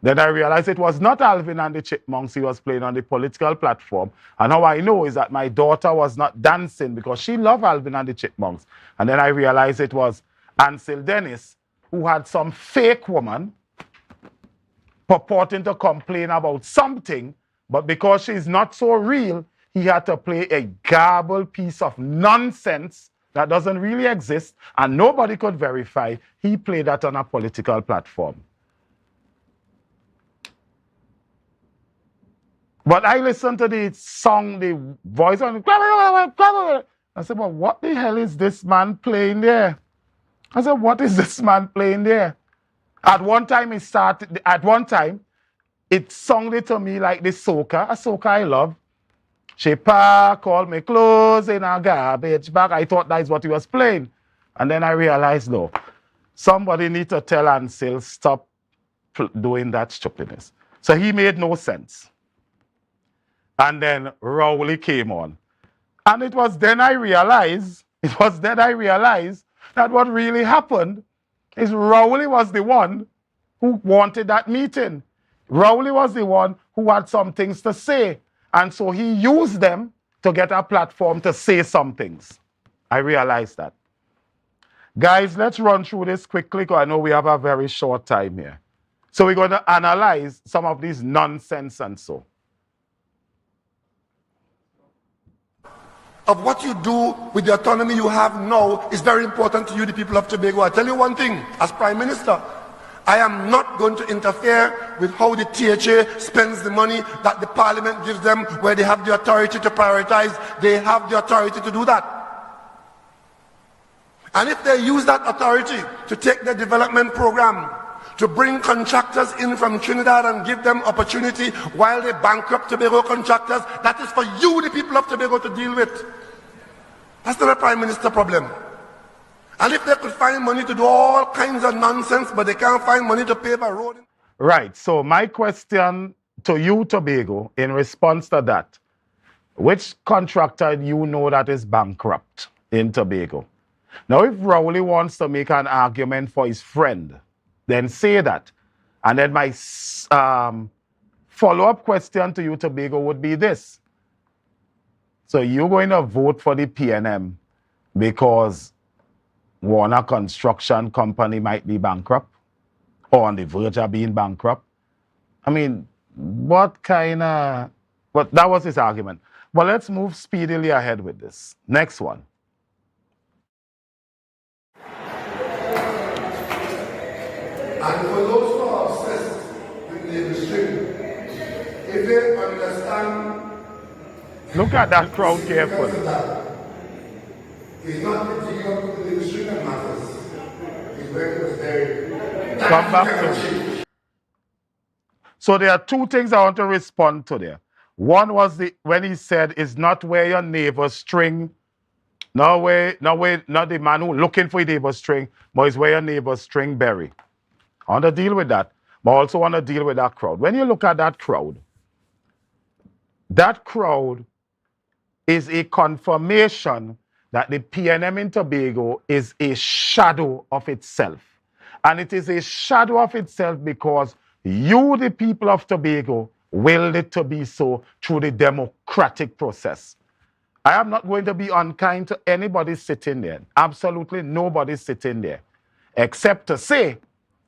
Then I realized it was not Alvin and the Chipmunks he was playing on the political platform. And how I know is that my daughter was not dancing because she loved Alvin and the Chipmunks. And then I realized it was Ansel Dennis who had some fake woman purporting to complain about something, but because she's not so real, he had to play a garbled piece of nonsense that doesn't really exist and nobody could verify. He played that on a political platform. But I listened to the song, the voice on I said, well, what the hell is this man playing there? I said, what is this man playing there? At one time it sounded to me like the soca, a soca I love. She packed all my clothes in a garbage bag. I thought that is what he was playing. And then I realized, no, somebody need to tell Ansel, stop doing that stupidness. So he made no sense. And then Rowley came on. And it was then I realized that what really happened is Rowley was the one who wanted that meeting. Rowley was the one who had some things to say. And so he used them to get a platform to say some things. I realized that. Guys, let's run through this quickly because I know we have a very short time here. So we're going to analyze some of these nonsense and so. of what you do with the autonomy you have now is very important to you, the people of Tobago. I tell you one thing, as Prime Minister, I am not going to interfere with how the THA spends the money that the Parliament gives them, where they have the authority to prioritize. They have the authority to do that. And if they use that authority to take their development program, to bring contractors in from Trinidad and give them opportunity while they bankrupt Tobago contractors, that is for you, the people of Tobago, to deal with. That's not a Prime Minister problem. And if they could find money to do all kinds of nonsense, but they can't find money to pave a road. Right, so my question to you, Tobago, in response to that, which contractor you know that is bankrupt in Tobago? Now, if Rowley wants to make an argument for his friend, then say that. And then my follow-up question to you, Tobago, would be this. So you're going to vote for the PNM because Warner Construction Company might be bankrupt or on the verge of being bankrupt? I mean, what kind of... But that was his argument. But let's move speedily ahead with this. Next one. And for those who are obsessed with the string, if they understand... Look at that crowd carefully. It's not the digging up with the string that matters. It's where it was buried. Come back to me. So there are two things I want to respond to there. One was when he said, it's not where your neighbor's string, not the man who looking for your neighbor's string, but it's where your neighbor's string bury. I want to deal with that, but I also want to deal with that crowd. When you look at that crowd is a confirmation that the PNM in Tobago is a shadow of itself. And it is a shadow of itself because you, the people of Tobago, willed it to be so through the democratic process. I am not going to be unkind to anybody sitting there. Absolutely nobody sitting there. Except to say,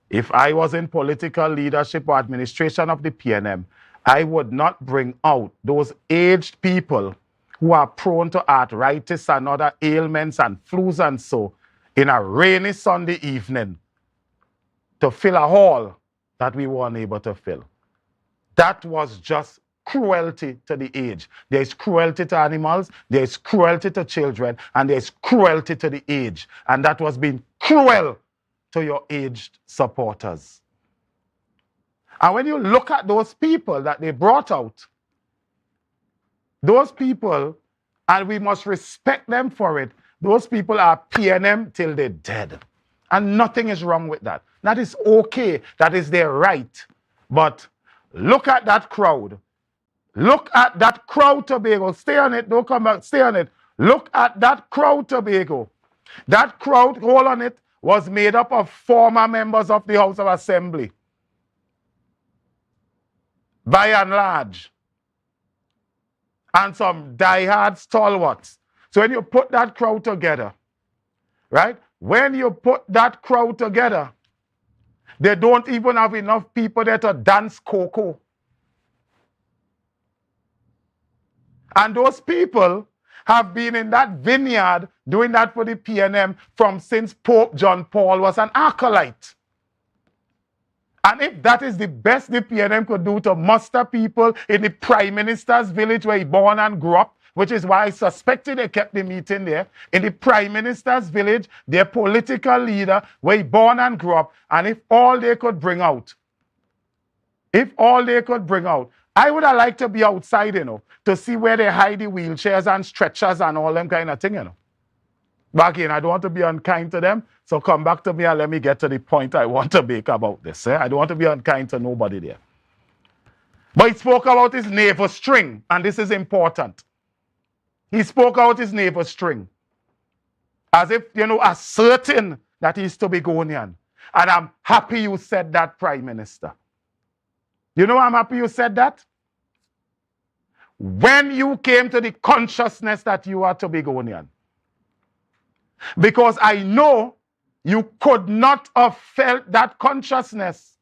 if I was in political leadership or administration of the PNM, I would not bring out those aged people who are prone to arthritis and other ailments and flus and so in a rainy Sunday evening to fill a hall that we were unable to fill. That was just cruelty to the aged. There is cruelty to animals, there is cruelty to children, and there is cruelty to the aged. And that was being cruel to your aged supporters. And when you look at those people that they brought out, those people, and we must respect them for it, those people are PNM till they're dead. And nothing is wrong with that. That is okay. That is their right. But look at that crowd. Look at that crowd, Tobago. Stay on it. Don't come back. Stay on it. Look at that crowd, Tobago. That crowd, hold on it, was made up of former members of the House of Assembly. By and large. And some diehard stalwarts. So when you put that crowd together, right? When you put that crowd together, they don't even have enough people there to dance cocoa. And those people have been in that vineyard doing that for the PNM from since Pope John Paul was an acolyte. And if that is the best the PNM could do to muster people in the Prime Minister's village where he born and grew up, which is why I suspected they kept the meeting there, in the Prime Minister's village, their political leader where he born and grew up, and if all they could bring out, I would have liked to be outside, to see where they hide the wheelchairs and stretchers and all them kind of thing, But again, I don't want to be unkind to them, so come back to me and let me get to the point I want to make about this. I don't want to be unkind to nobody there. But he spoke about his navel string, and this is important. He spoke out his navel string, as if, asserting that he's Tobagonian. And I'm happy you said that, Prime Minister. I'm happy you said that? When you came to the consciousness that you are Tobagonian. Because I know you could not have felt that consciousness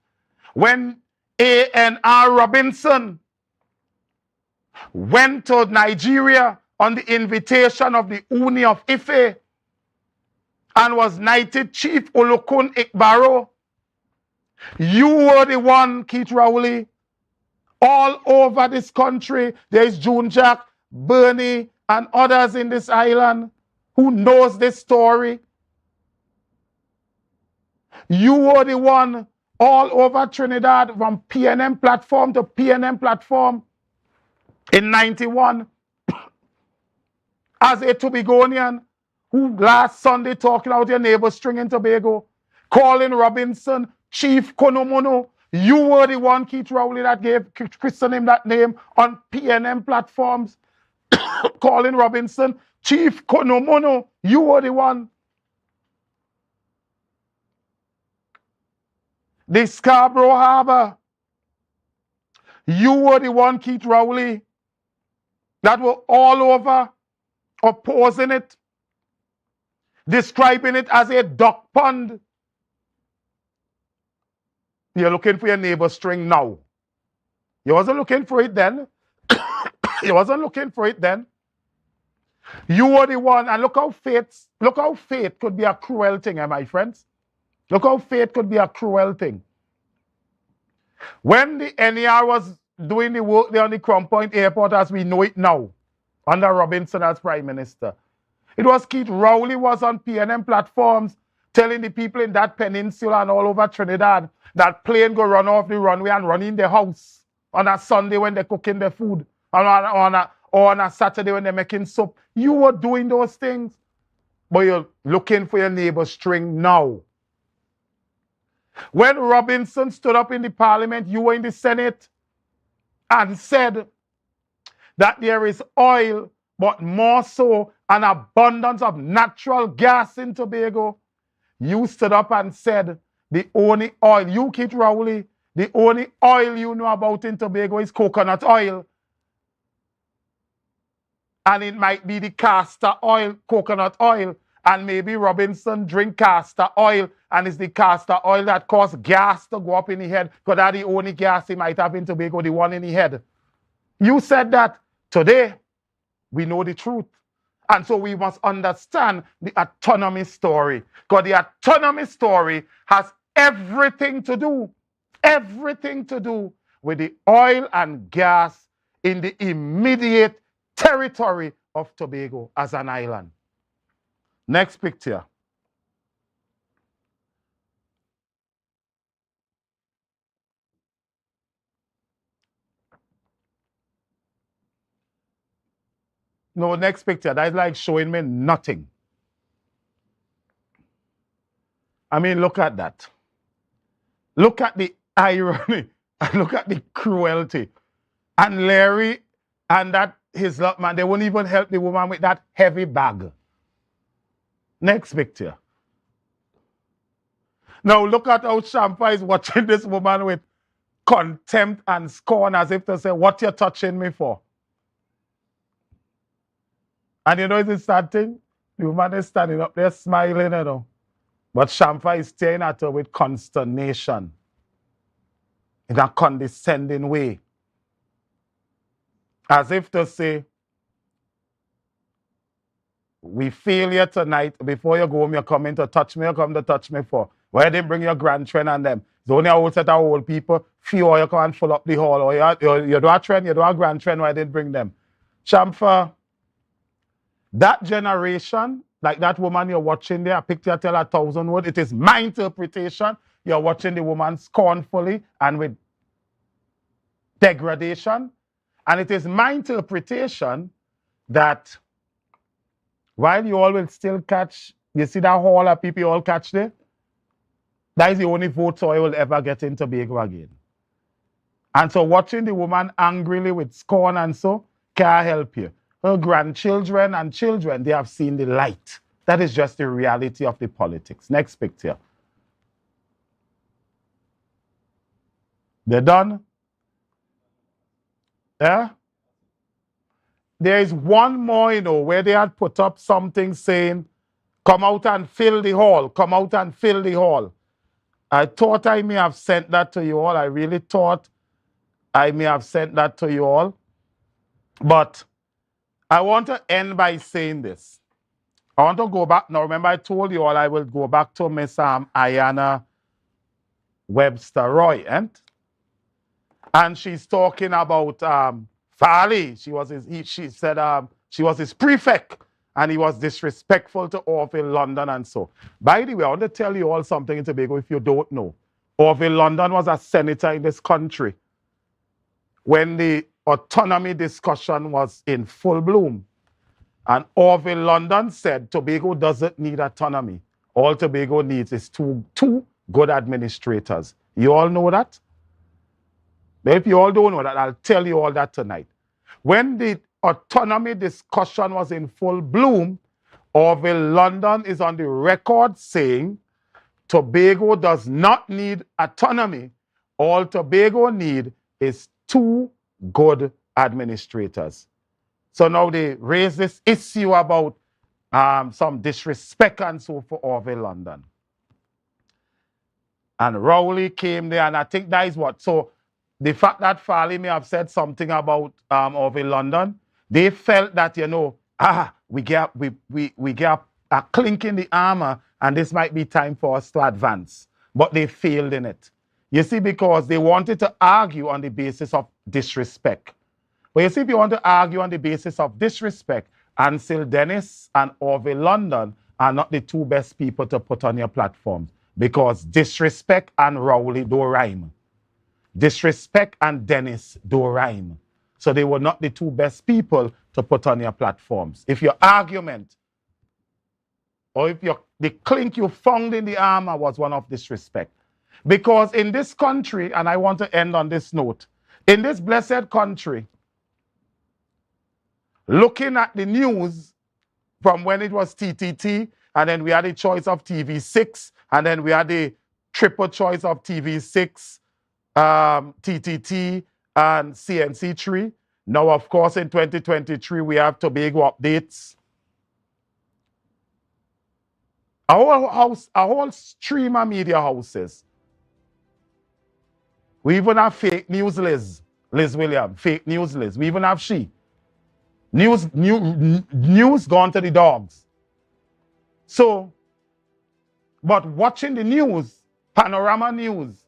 when A.N.R. Robinson went to Nigeria on the invitation of the Uni of Ife and was knighted Chief Olokun Ikbaro. You were the one, Keith Rowley. All over this country, there is June Jack, Bernie, and others in this island who knows this story. You were the one all over Trinidad from PNM platform to PNM platform in 91 as a Tobagonian who last Sunday talking about your neighbor string in Tobago, calling Robinson Chief Konomono. You were the one, Keith Rowley, that gave christened him that name on PNM platforms. Calling Robinson Chief Konomono. You were the one. The Scarborough Harbor. You were the one, Keith Rowley, that were all over opposing it, describing it as a duck pond. You're looking for your neighbor string now. You wasn't looking for it then. You wasn't looking for it then. You were the one, and look how fate could be a cruel thing, my friends. Look how fate could be a cruel thing. When the NER was doing the work there on the Crown Point Airport as we know it now, under Robinson as Prime Minister, it was Keith Rowley was on PNM platforms telling the people in that peninsula and all over Trinidad that plane go run off the runway and run in their house on a Sunday when they're cooking their food, or on a Saturday when they're making soup. You were doing those things, but you're looking for your neighbor's string now. When Robinson stood up in the parliament, you were in the Senate, and said that there is oil, but more so an abundance of natural gas in Tobago. You stood up and said the only oil, you Keith Rowley, the only oil you know about in Tobago is coconut oil. And it might be the castor oil, coconut oil, and maybe Robinson drink castor oil, and it's the castor oil that causes gas to go up in the head, because that's the only gas he might have in Tobago, the one in the head. You said that. Today, we know the truth. And so we must understand the autonomy story, because the autonomy story has everything to do with the oil and gas in the immediate territory of Tobago as an island. Next picture. No, next picture. That's like showing me nothing. I mean, look at that. Look at the irony. Look at the cruelty. And Larry and that his lot man, they won't even help the woman with that heavy bag. Next picture. Now look at how Shampa is watching this woman with contempt and scorn, as if to say, what you touching me for? And you know it's a sad thing? The woman is standing up there smiling, you know. But Shampa is staring at her with consternation in a condescending way. As if to say, we feel you tonight. Before you go home, you're coming to touch me. You come to touch me for. Why didn't bring your grandchildren and them? It's only a whole set of old people. Few you come and fill up the hall. Or you do a trend, you do a grandchildren. Why didn't bring them? Shampa, that generation, like that woman you're watching there, a picture tell 1,000 words. It is my interpretation. You're watching the woman scornfully and with degradation. And it is my interpretation that while you all will still catch, you see that hall of people you all catch there? That is the only vote so I will ever get in Tobago again. And so watching the woman angrily with scorn and so can't help you. Her grandchildren and children, they have seen the light. That is just the reality of the politics. Next picture. They're done? Yeah? There is one more, you know, where they had put up something saying, come out and fill the hall, come out and fill the hall. I thought I may have sent that to you all. I really thought I may have sent that to you all. But I want to end by saying this. I want to go back. Now, remember I told you all I will go back to Miss Ayanna Webster Roy, and she's talking about Farley. She said she was his prefect, and he was disrespectful to Orville London and so. By the way, I want to tell you all something in Tobago if you don't know. Orville London was a senator in this country when the autonomy discussion was in full bloom. And Orville London said Tobago doesn't need autonomy. All Tobago needs is two good administrators. You all know that? But if you all don't know that, I'll tell you all that tonight. When the autonomy discussion was in full bloom, Orville London is on the record saying Tobago does not need autonomy. All Tobago need is 2 good administrators. So now they raise this issue about some disrespect and so for Orville London. And Rowley came there, and I think that is what. So the fact that Farley may have said something about Orville London, they felt that, we get a clink in the armor, and this might be time for us to advance. But they failed in it. You see, because they wanted to argue on the basis of disrespect. But you see, if you want to argue on the basis of disrespect, Ansel Dennis and Orville London are not the 2 best people to put on your platform, because disrespect and Rowley don't rhyme. Disrespect and Dennis don't rhyme. So they were not the 2 best people to put on your platforms. If your argument or if the clink you found in the armor was one of disrespect. Because in this country, and I want to end on this note, in this blessed country, looking at the news from when it was TTT, and then we had a choice of TV6, and then we had a triple choice of TV6, TTT, and CNC3. Now, of course, in 2023, we have Tobago updates. A whole stream of media houses. We even have fake news Liz Williams, fake news Liz. We even have she. News gone to the dogs. So, but watching the news, panorama news,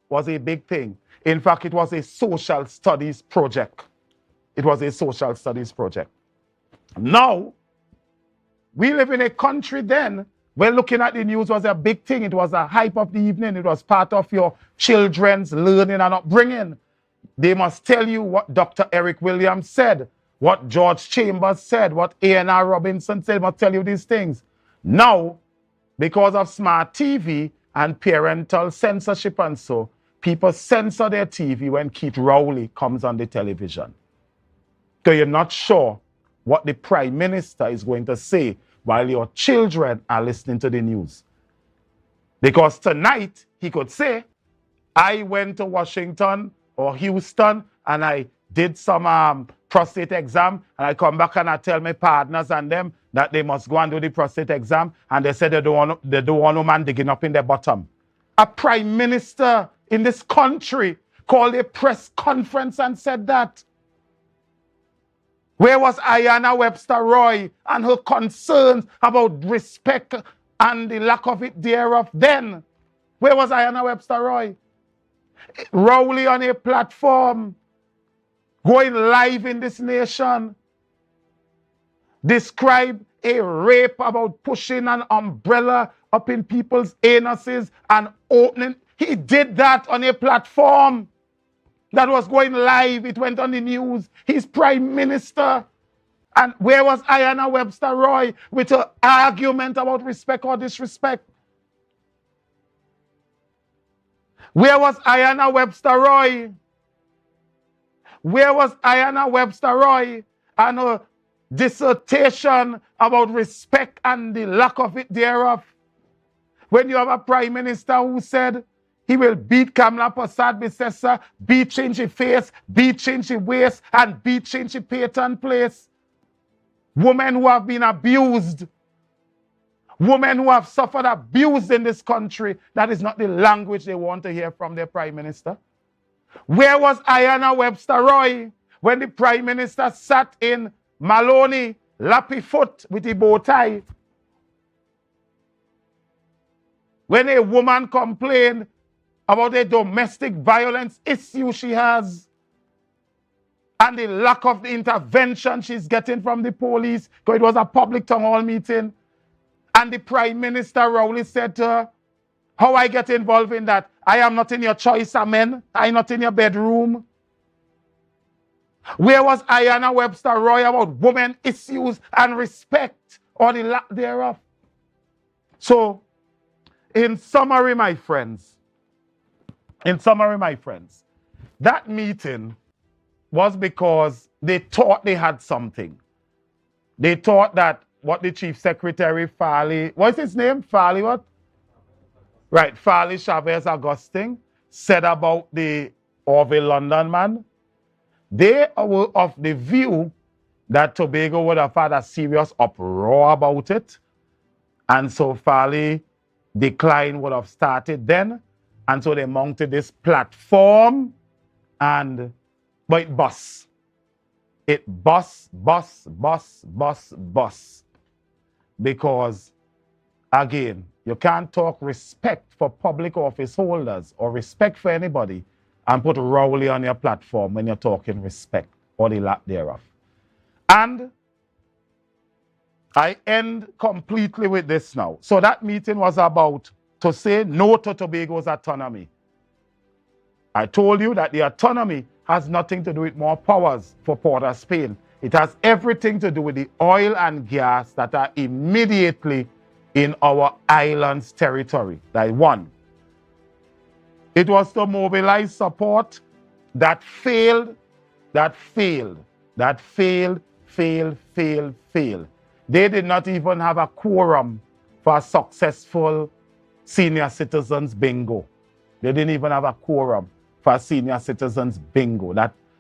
was a big thing. In fact, it was a social studies project. It was a social studies project. Now, we live in a country then where looking at the news was a big thing. It was a hype of the evening. It was part of your children's learning and upbringing. They must tell you what Dr. Eric Williams said, what George Chambers said, what A.N.R. Robinson said. They must tell you these things. Now, because of smart TV and parental censorship and so, people censor their TV when Keith Rowley comes on the television. So you're not sure what the Prime Minister is going to say while your children are listening to the news. Because tonight, he could say, I went to Washington or Houston and I did some prostate exam, and I come back and I tell my partners and them that they must go and do the prostate exam, and they said they don't want no man digging up in their bottom. A Prime Minister in this country called a press conference and said that. Where was Ayanna Webster Roy and her concerns about respect and the lack of it thereof then? Where was Ayanna Webster Roy? Rowley on a platform, going live in this nation, describe a rape about pushing an umbrella up in people's anuses and opening. He did that on a platform that was going live. It went on the news. He's Prime Minister. And where was Ayanna Webster Roy with her argument about respect or disrespect? Where was Ayanna Webster Roy? Where was Ayanna Webster Roy and her dissertation about respect and the lack of it thereof? When you have a Prime Minister who said he will beat Kamala Prasad Bissessa, beat change his face, beat change his waist, and beat change his patent place. Women who have been abused, women who have suffered abuse in this country, that is not the language they want to hear from their Prime Minister. Where was Ayanna Webster Roy when the Prime Minister sat in Maloney, lappy foot with the bow tie. When a woman complained about a domestic violence issue she has and the lack of the intervention she's getting from the police, because it was a public town hall meeting, and the Prime Minister Rowley said to her, how I get involved in that? I am not in your choice, amen. I'm not in your bedroom. Where was Ayanna Webster Roy about women issues and respect, or the lack thereof? So, in summary, my friends, that meeting was because they thought they had something. They thought that what the Chief Secretary Farley, what's his name? Farley what? Right, Farley Chavez Augustine said about the Orville London man. They were of the view that Tobago would have had a serious uproar about it. And so Farley decline would have started then. And so they mounted this platform, but it bust. It bust. Because, again, you can't talk respect for public office holders or respect for anybody and put Rowley on your platform when you're talking respect or the lack thereof. And I end completely with this now. So that meeting was about to say no to Tobago's autonomy. I told you that the autonomy has nothing to do with more powers for Port of Spain. It has everything to do with the oil and gas that are immediately in our island's territory. That one. It was to mobilize support that failed. They did not even have a quorum for a successful senior citizens bingo. They didn't even have a quorum for a senior citizens bingo.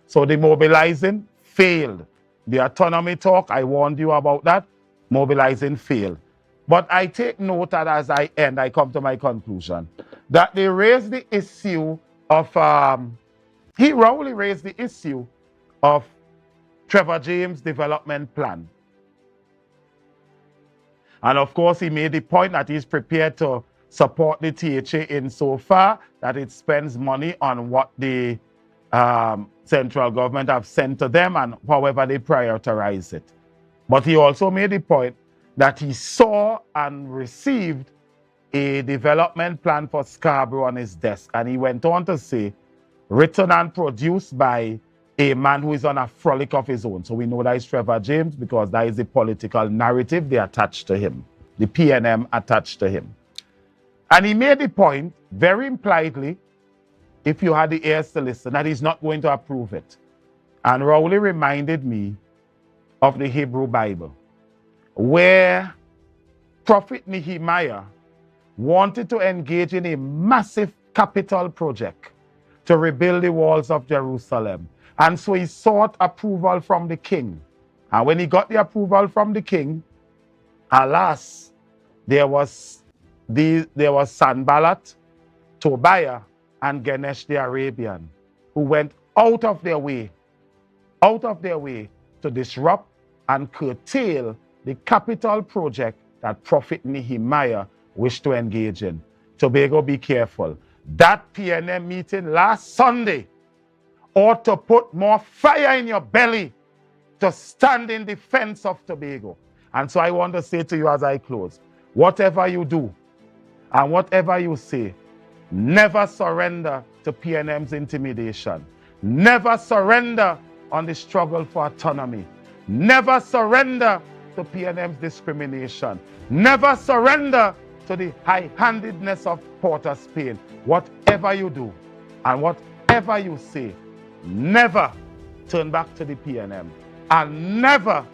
So the mobilizing failed. The autonomy talk, I warned you about that. Mobilizing failed. But I take note that as I end, I come to my conclusion, that they raised the issue of, Rowley raised the issue of Trevor James' development plan. And of course, he made the point that he's prepared to support the THA insofar that it spends money on what the central government have sent to them and however they prioritize it. But he also made the point that he saw and received a development plan for Scarborough on his desk. And he went on to say, written and produced by a man who is on a frolic of his own. So we know that is Trevor James because that is the political narrative they attached to him, the PNM attached to him. And he made the point, very impliedly, if you had the ears to listen, that he's not going to approve it. And Rowley reminded me of the Hebrew Bible, where Prophet Nehemiah wanted to engage in a massive capital project to rebuild the walls of Jerusalem. And so he sought approval from the king. And when he got the approval from the king, alas, there was Sanballat, Tobiah, and Ganesh the Arabian, who went out of their way to disrupt and curtail the capital project that Prophet Nehemiah wished to engage in. Tobago, be careful. That PNM meeting last Sunday ought to put more fire in your belly to stand in defense of Tobago. And so I want to say to you as I close, whatever you do and whatever you say, never surrender to PNM's intimidation. Never surrender on the struggle for autonomy. Never surrender to PNM's discrimination. Never surrender to the high-handedness of Port of Spain. Whatever you do and whatever you say, never turn back to the PNM. And never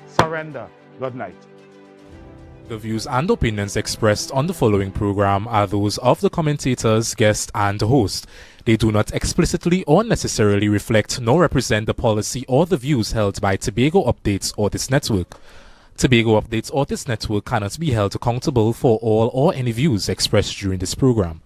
surrender. Good night. The views and opinions expressed on the following program are those of the commentators, guest, and host. They do not explicitly or necessarily reflect nor represent the policy or the views held by Tobago Updates or this network. Tobago Updates or this network cannot be held accountable for all or any views expressed during this program.